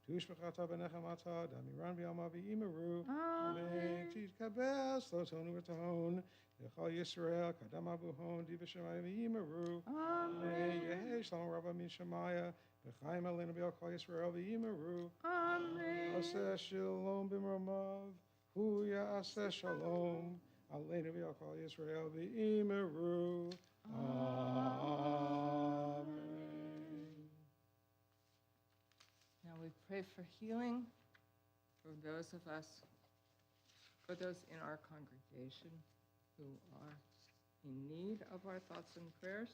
Tushbachata V'Nechamata Damiran V'Yama V'Imaru Amen Titkabel Slotonu V'Tahon Yechal Yisrael Kadam Abuhon Divashamayim V'Yimaru Amen Yehesh Shalom Rabba Min Shemaya V'chaim Aleinu V'Yachal Yisrael V'Yimaru Amen. Aseh Shalom B'Mramav Hu Ya'aseh Shalom Aleinu V'Yachal Yisrael V'Yimaru Amen. Now we pray for healing for those of us, for those in our congregation who are in need of our thoughts and prayers.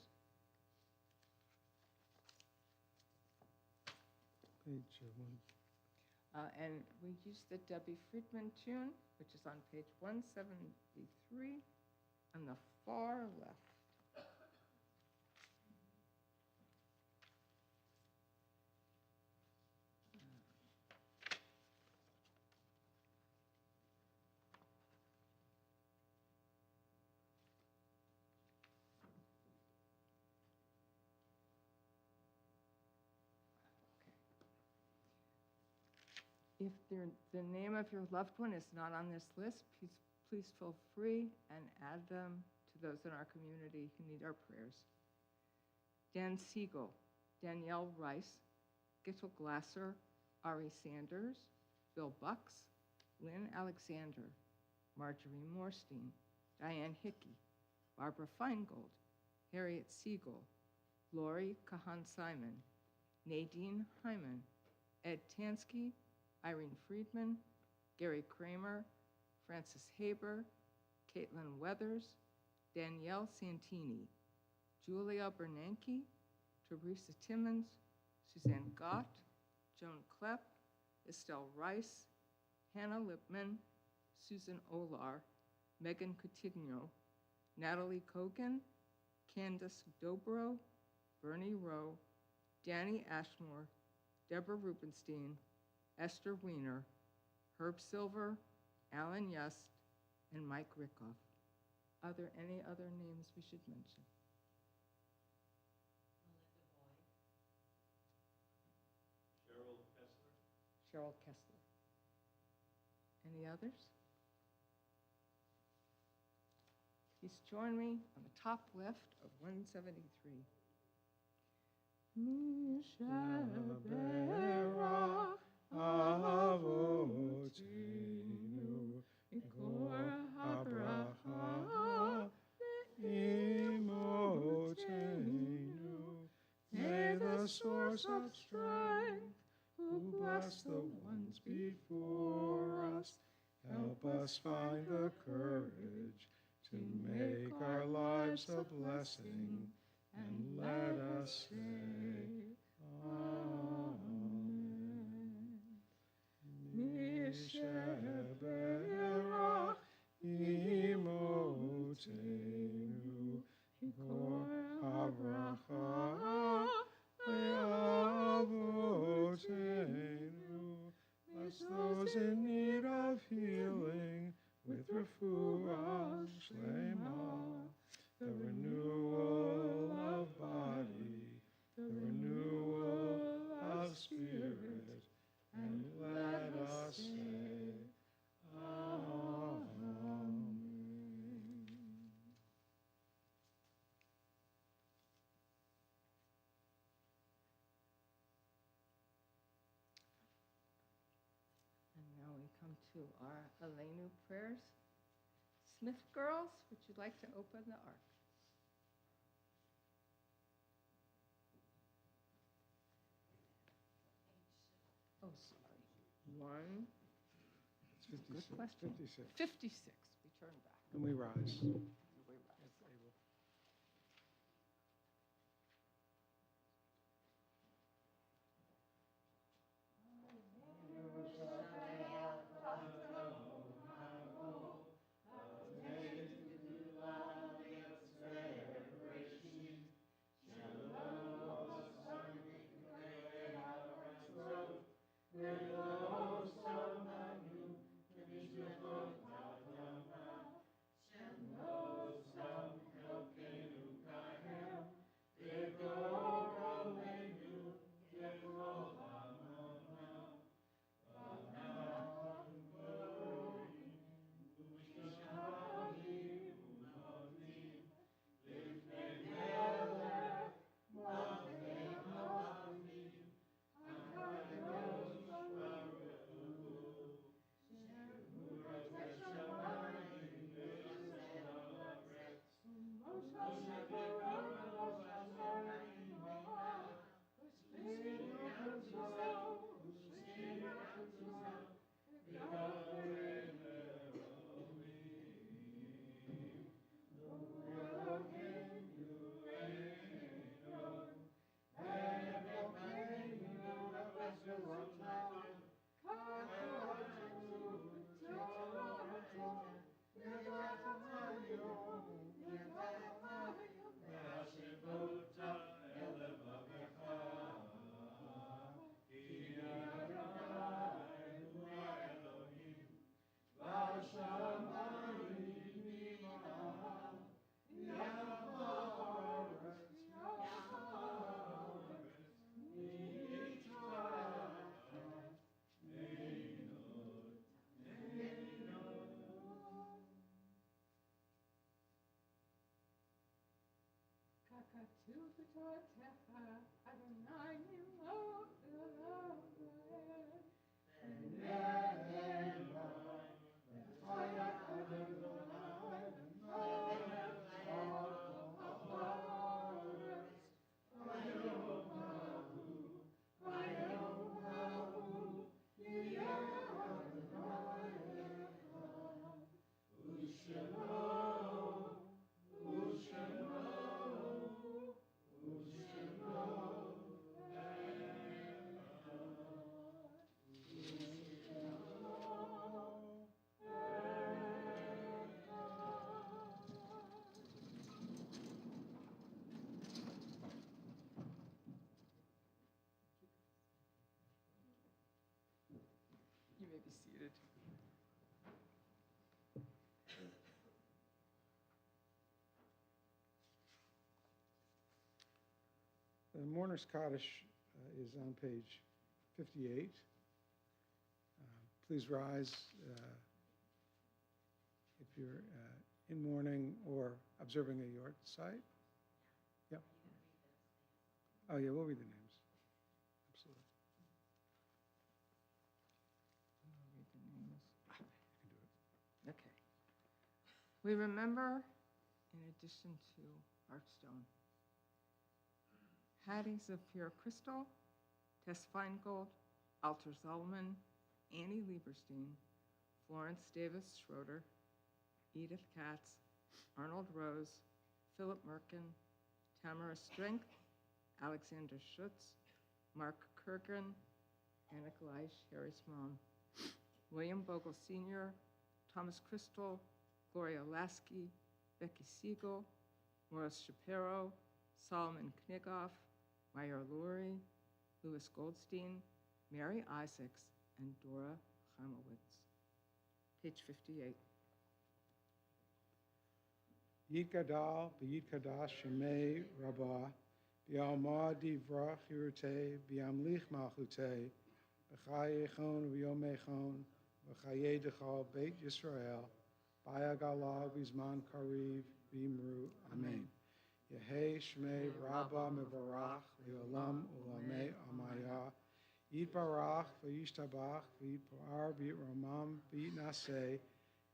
Page 1. And we use the Debbie Friedman tune, which is on page 173 on the far left. If the name of your loved one is not on this list, please feel free and add them to those in our community who need our prayers. Dan Siegel, Danielle Rice, Gittel Glasser, Ari Sanders, Bill Bucks, Lynn Alexander, Marjorie Morstein, Diane Hickey, Barbara Feingold, Harriet Siegel, Lori Kahan-Simon, Nadine Hyman, Ed Tansky, Irene Friedman, Gary Kramer, Francis Haber, Caitlin Weathers, Danielle Santini, Julia Bernanke, Teresa Timmons, Suzanne Gott, Joan Klepp, Estelle Rice, Hannah Lipman, Susan Olar, Megan Coutinho, Natalie Kogan, Candace Dobro, Bernie Rowe, Danny Ashmore, Deborah Rubenstein, Esther Weiner, Herb Silver, Alan Yust, and Mike Rickoff. Are there any other names we should mention? Cheryl Kessler. Any others? Please join me on the top left of 173. Mishabera avotenu ikor habracha imotenu. May the source of strength, who bless the ones before us, help us find the courage to make our lives a blessing, and let us say, Amen. Mishabera imotenu ikor habracha le'avotenu. Bless those in need of healing with refuah shlema, the renewal of body, the renewal of spirit, and let us say, Amen. And now we come to our Aleinu prayers. Smith girls, would you like to open the ark? Oh, sorry. One. It's Good 56. question. 56. 56. We turn back. And we rise. We rise. Shalom. You may be seated. The mourner's Kaddish is on page 58. Please rise if you're in mourning or observing a yard site. Yep. Oh, yeah, we'll read the names. Absolutely. I'll read the names. You can do it. Okay. We remember, in addition to Hearthstone, Hattie Zafir Crystal, Tess Feingold, Alter Zolman, Annie Lieberstein, Florence Davis Schroeder, Edith Katz, Arnold Rose, Philip Merkin, Tamara Strength, Alexander Schutz, Mark Kurgan, Anna Gleish, Harry's mom, William Bogle Sr., Thomas Crystal, Gloria Lasky, Becky Siegel, Morris Shapiro, Solomon Knigoff, Meyer Lurie, Louis Goldstein, Mary Isaacs, and Dora Chamowitz. Page 58. Yid Gadal, B'Yid Kadash, Shemei Rabbah, B'Alma Divrach Hirute, B'Amlich Malchute, B'Chai Echon, V'Yom Echon, V'Chaye Dechal Beit Yisrael, B'Yagalah, B'Zman Kariv, B'Imru, Amen. Yehei Shmei Rabbah Mevarach, V'Olam Ulamei Amaya, Yid Barach, V'Yishtabach, V'Yid Par, V'Yid Ramam, V'Yid Naseh,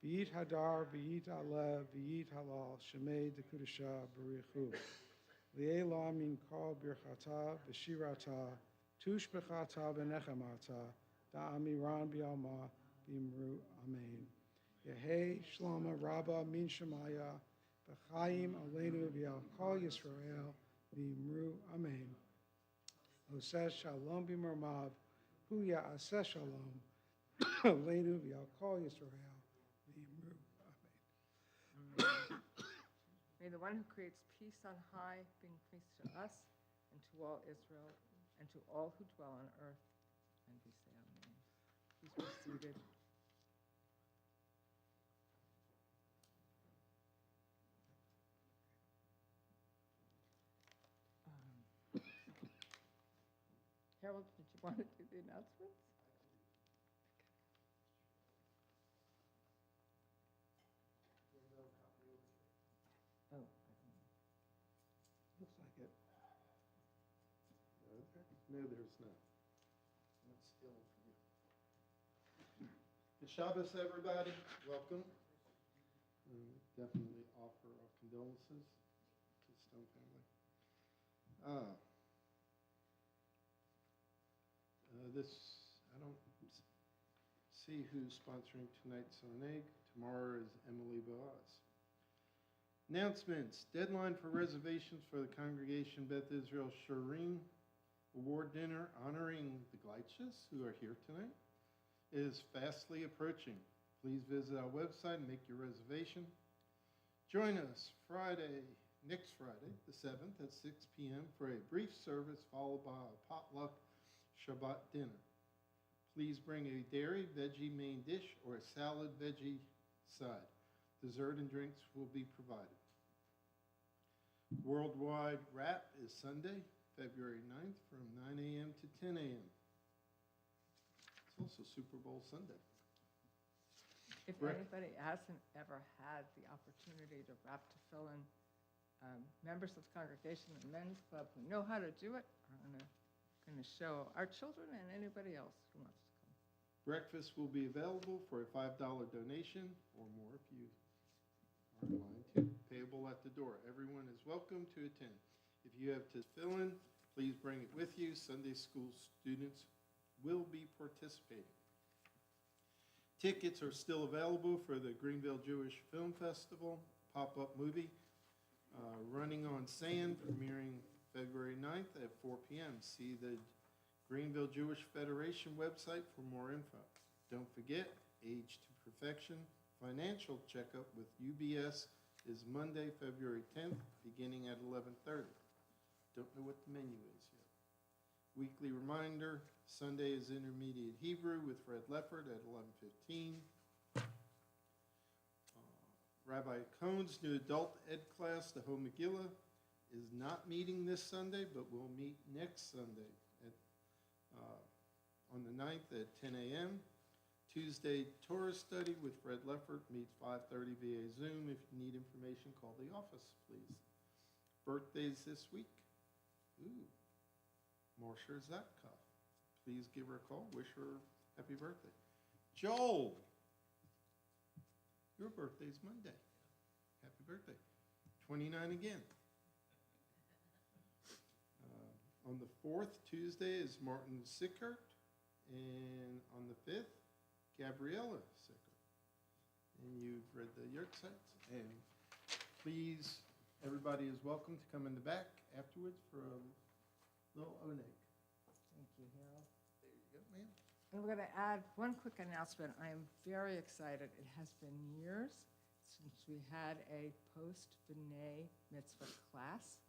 V'yid Hadar, V'yid Alev, V'yid Halal, Shemei Dekudasha, Barichu. Li'elah min kol birchata, V'shirata, Tush b'chata, V'nechamata, Da'amiran B'yalma, B'imru, Amen. Yehei Shloma Rabba min Shemaya, V'chaim Aleinu V'yal Kol Yisrael, B'imru, Amen. Oseh Shalom B'mermav, Hu Ya'aseh Shalom, Aleinu V'yal Kol Yisrael, B'imru, Amen. May the one who creates peace on high be increased to us and to all Israel and to all who dwell on earth. And we say amen. Please be seated. Harold, did you want to do the announcements? Oh. Looks like it. No, there's not. That's still for you. Good Shabbos, everybody. Welcome. Definitely offer our condolences to the Stone family. I don't see who's sponsoring tonight's on egg. Tomorrow is Emily Boaz. Announcements. Deadline for reservations for the Congregation Beth Israel Shireen Award Dinner honoring the Gleiches who are here tonight is fastly approaching. Please visit our website and make your reservation. Join us next Friday, the 7th at 6 p.m. for a brief service followed by a potluck Shabbat dinner. Please bring a dairy veggie main dish or a salad veggie side. Dessert and drinks will be provided. Worldwide Wrap is Sunday, February 9th from 9 a.m. to 10 a.m. It's also Super Bowl Sunday. If Right. anybody hasn't ever had the opportunity to wrap tefillin members of the congregation and men's club who know how to do it are going to show our children and anybody else who wants to come. Breakfast will be available for a $5 donation or more if you are in line too. Payable at the door. Everyone is welcome to attend. If you have to fill in, please bring it with you. Sunday school students will be participating. Tickets are still available for the Greenville Jewish Film Festival pop-up movie, Running on Sand, premiering February 9th at 4 p.m. See the Greenville Jewish Federation website for more info. Don't forget, Age to Perfection financial checkup with UBS is Monday, February 10th, beginning at 11:30. Don't know what the menu is yet. Weekly reminder, Sunday is Intermediate Hebrew with Fred Leffert at 11:15. Rabbi Cohn's new adult ed class, the Home Megillah, is not meeting this Sunday, but will meet next Sunday at, on the 9th at 10 a.m. Tuesday, Torah study with Fred Leffert meets 5:30 via Zoom. If you need information, call the office, please. Birthdays this week. Ooh, Marsha Zatkov. Please give her a call. Wish her happy birthday. Joel, your birthday's Monday. Happy birthday. 29 again. On the 4th, Tuesday, is Martin Sickert. And on the 5th, Gabriella Sickert. And you've read the yurtsites. And please, everybody is welcome to come in the back afterwards for a little oneg. Thank you, Harold. There you go, ma'am. And we're going to add one quick announcement. I am very excited. It has been years since we had a post-B'nai Mitzvah class.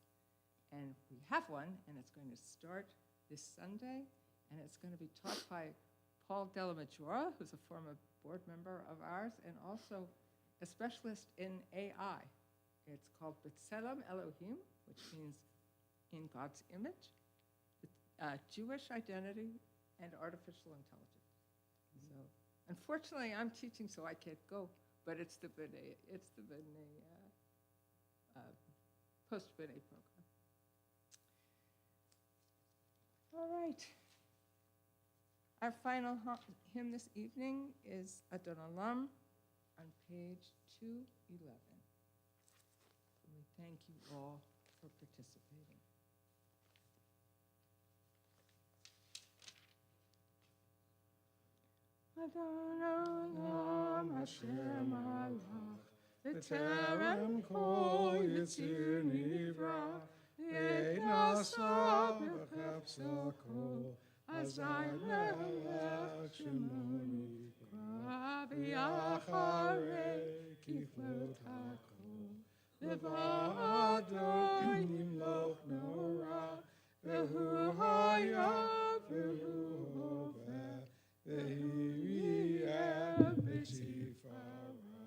And we have one, and it's going to start this Sunday. And it's going to be taught by Paul Delamajora, who's a former board member of ours, and also a specialist in AI. It's called B'Tselem Elohim, which means in God's image, Jewish identity, and artificial intelligence. So, unfortunately, I'm teaching, so I can't go. But it's the B'nai, post-B'nai program. All right. Our final hymn this evening is Adon Olam on page 211. And we thank you all for participating. Adon Olam Hashem Alach, B'terem kol Yitzir Nivra, V'et nasa b'chefsa kol, Azai melech shemoni kra, V'yacharei kiflot hakol, Levado nimloch nora, V'hu hayav v'hu hoveh, V'hi yeh b'tifara,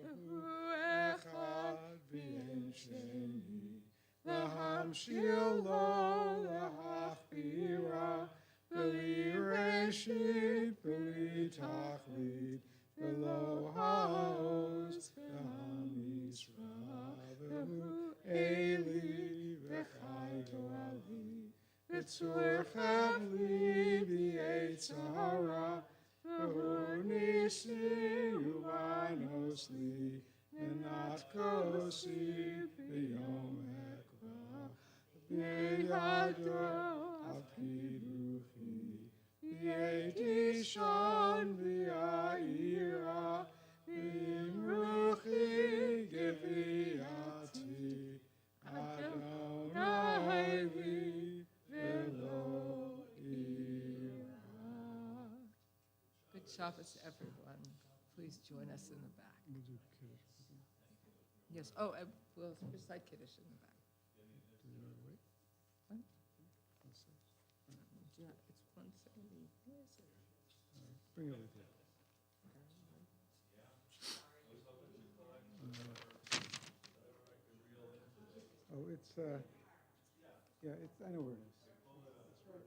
V'hu echad v'en sheni, V'hamshil lo l'hachbira, V'li reshit, v'li tachlit, V'lo ha'oz, v'ham yisra, V'hu Eli, v'chai go'ali, V'tzur chavli, v'yetz hara, V'hu nisi, u'vanos li, V'nat kosi, v'yom ekra, V'yado, apid ruchi, V'yeti shon, v'ya'ira, V'im ruchi, geviati, Adonai li, v'lo ira. Good Shabbos, everyone. Please join us in the back. We'll do Kiddush. Yes, oh, we'll recite Kiddush in the back. Do you want to wait? What? Let's see. Yeah, it's 170. Where is it? Bring it with you. Oh, it's, yeah, it's, I know where it is. It's right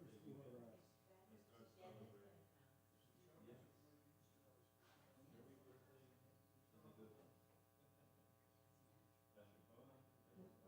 before,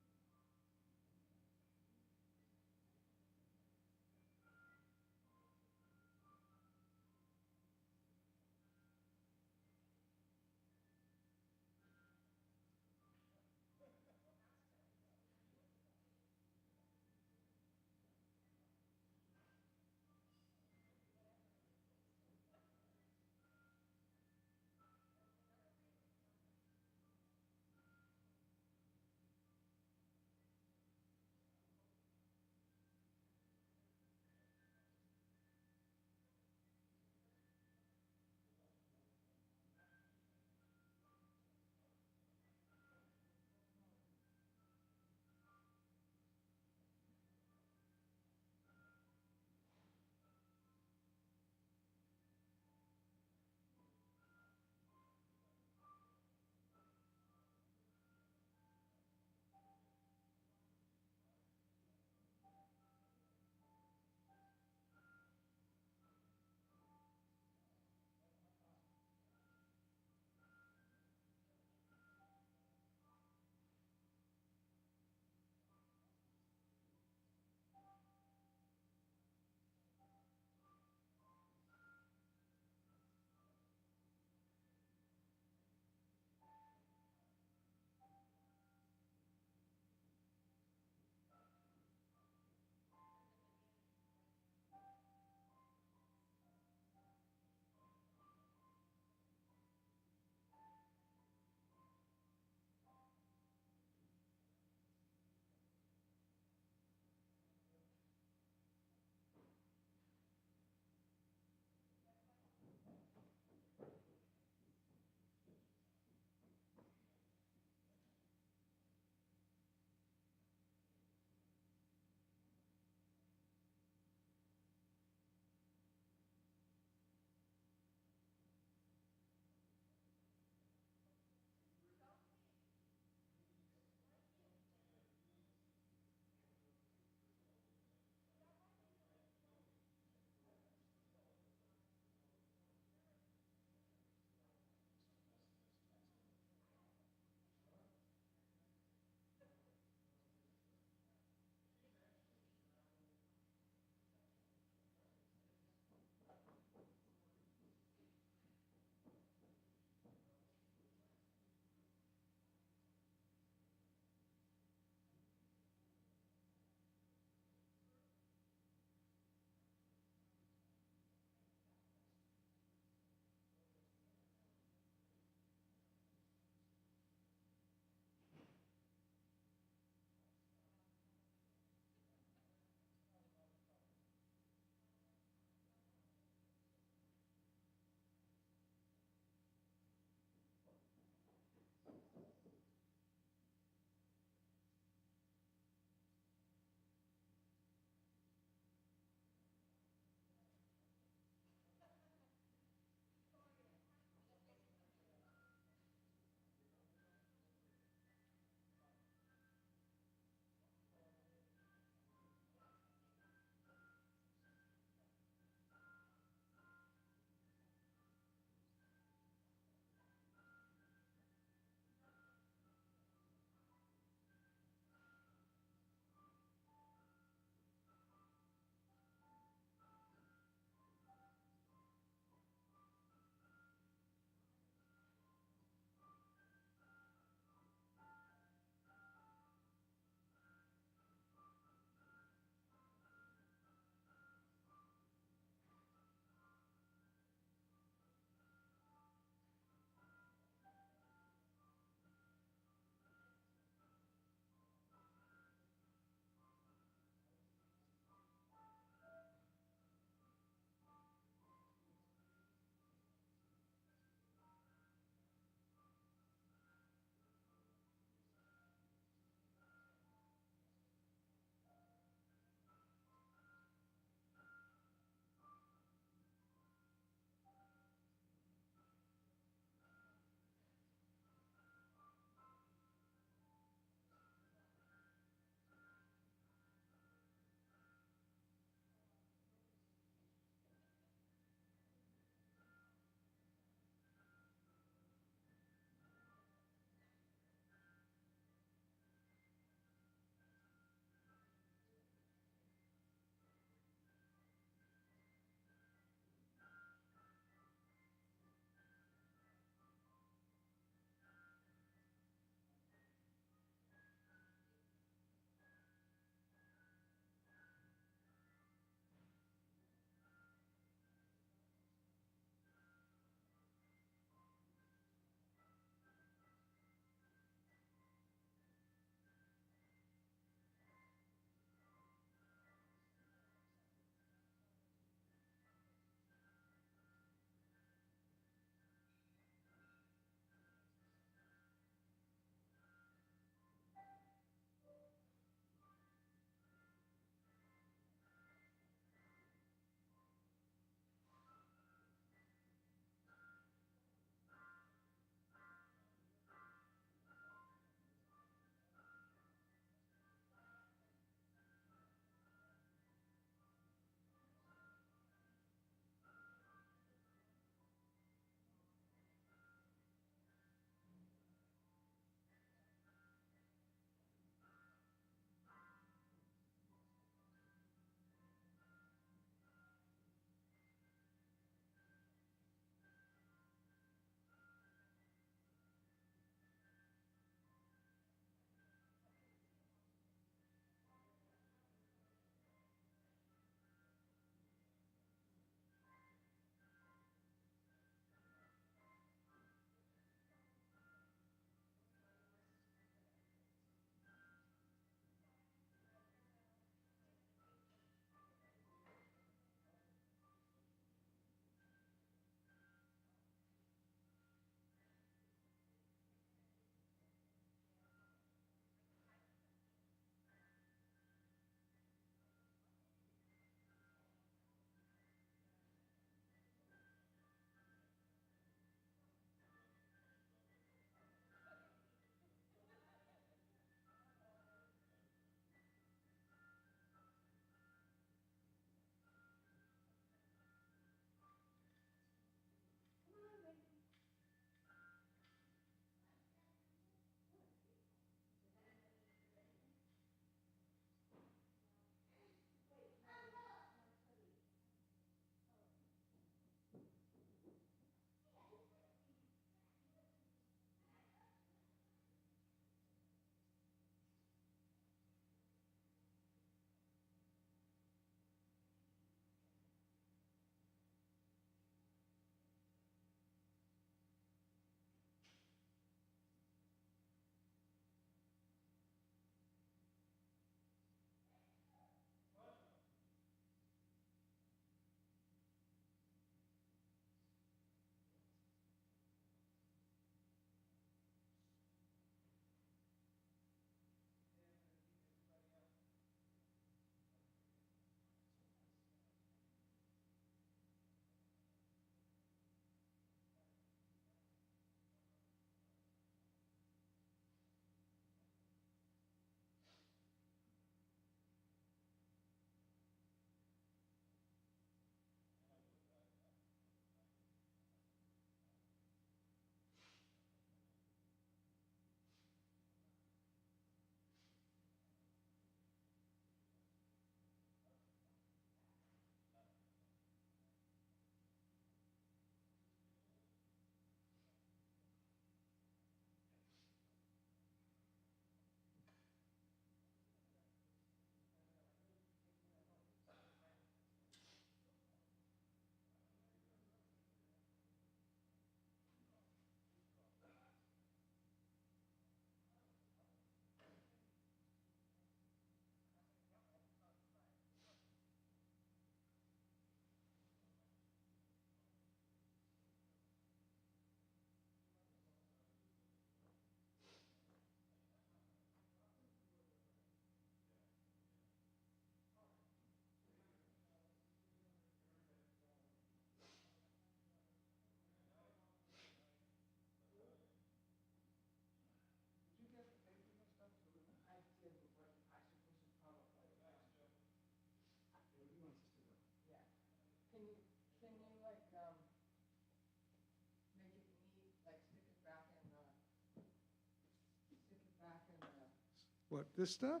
What, this stuff?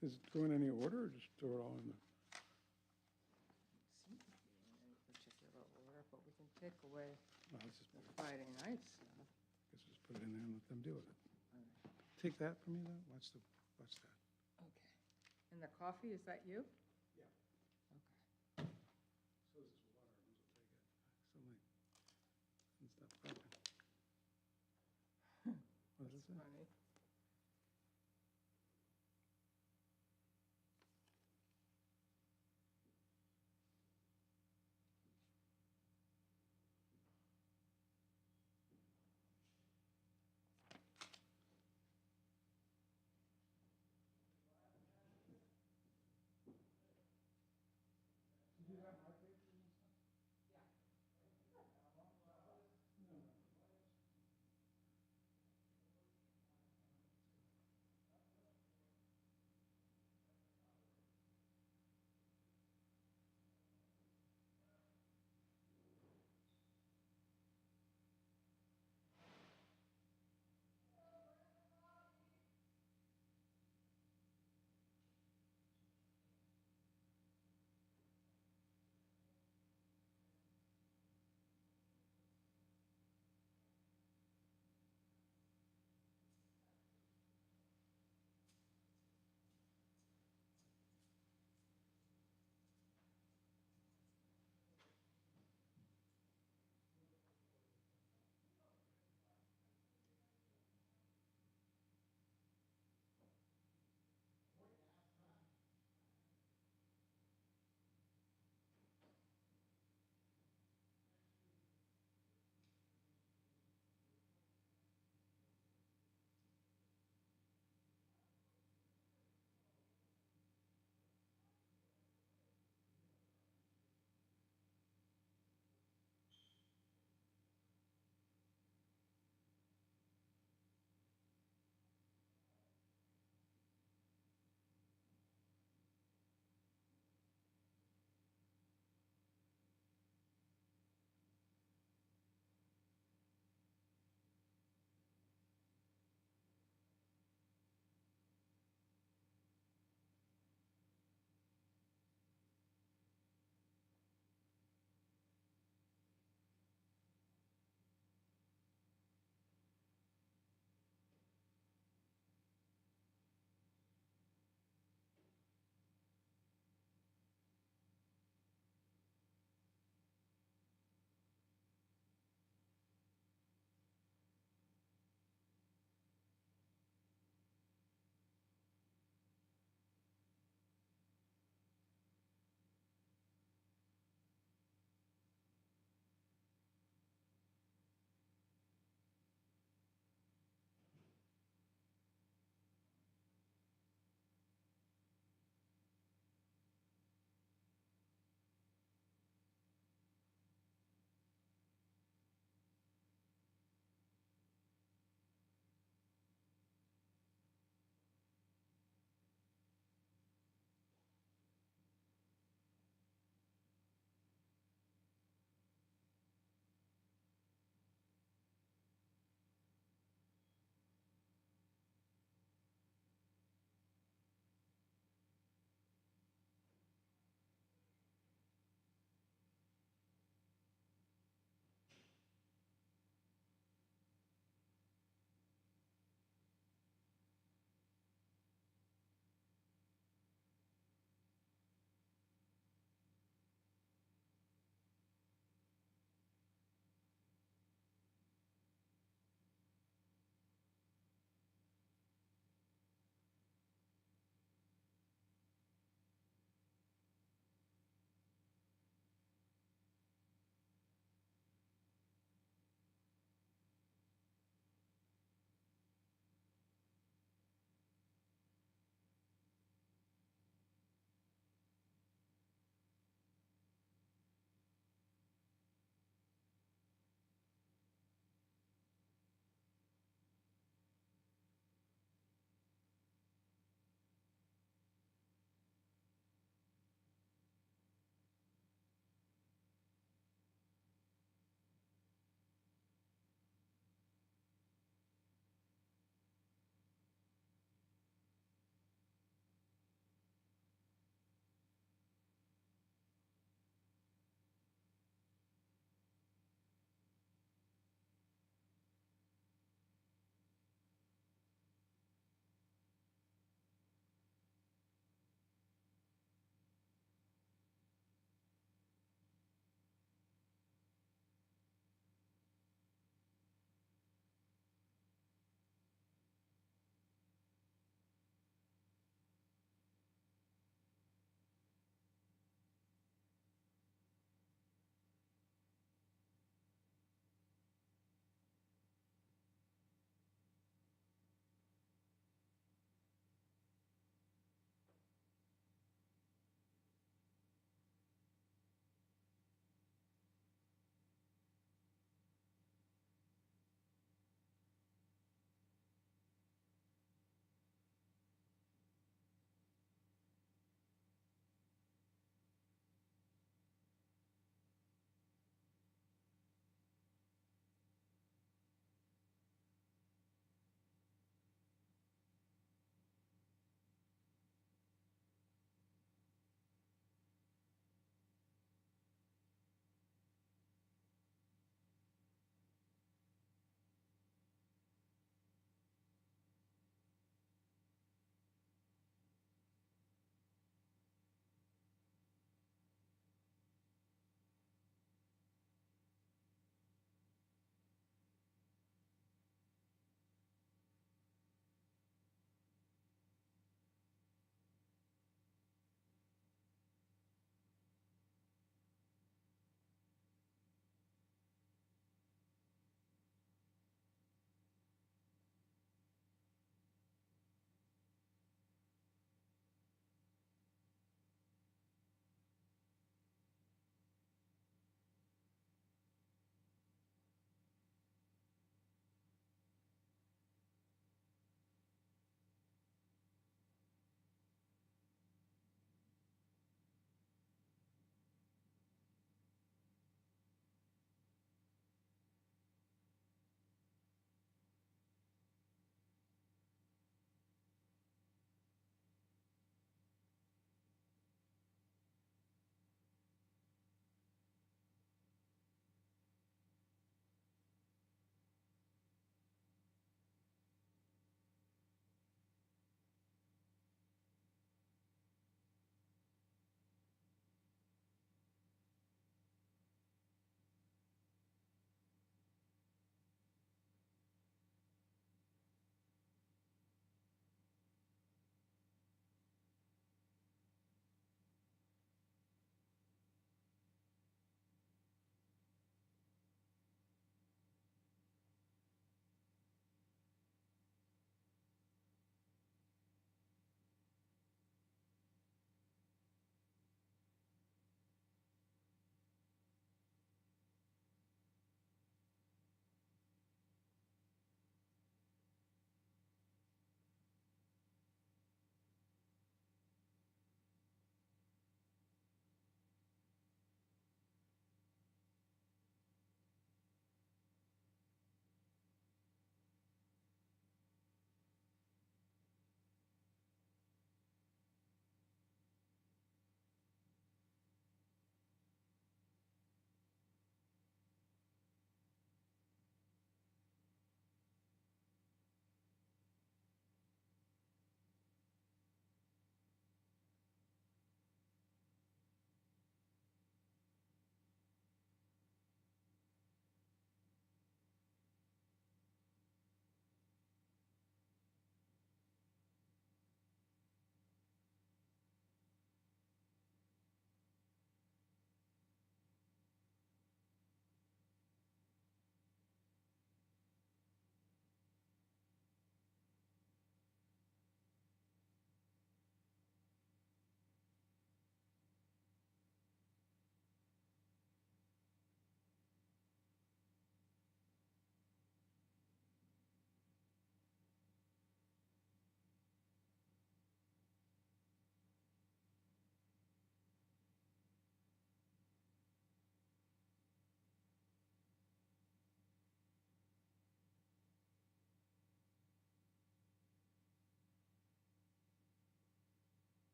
Does it go in any order, or just throw it all in the? Seem to be in any particular order, but we can take away Well, let's just, the Friday night stuff. let's just put it in there and let them deal with it. All right. Take that from me, though. Watch that. Okay. And the coffee, is that you? Yeah. Okay. So is this water. We'll take it. Something. And stop talking. What does it say? Funny.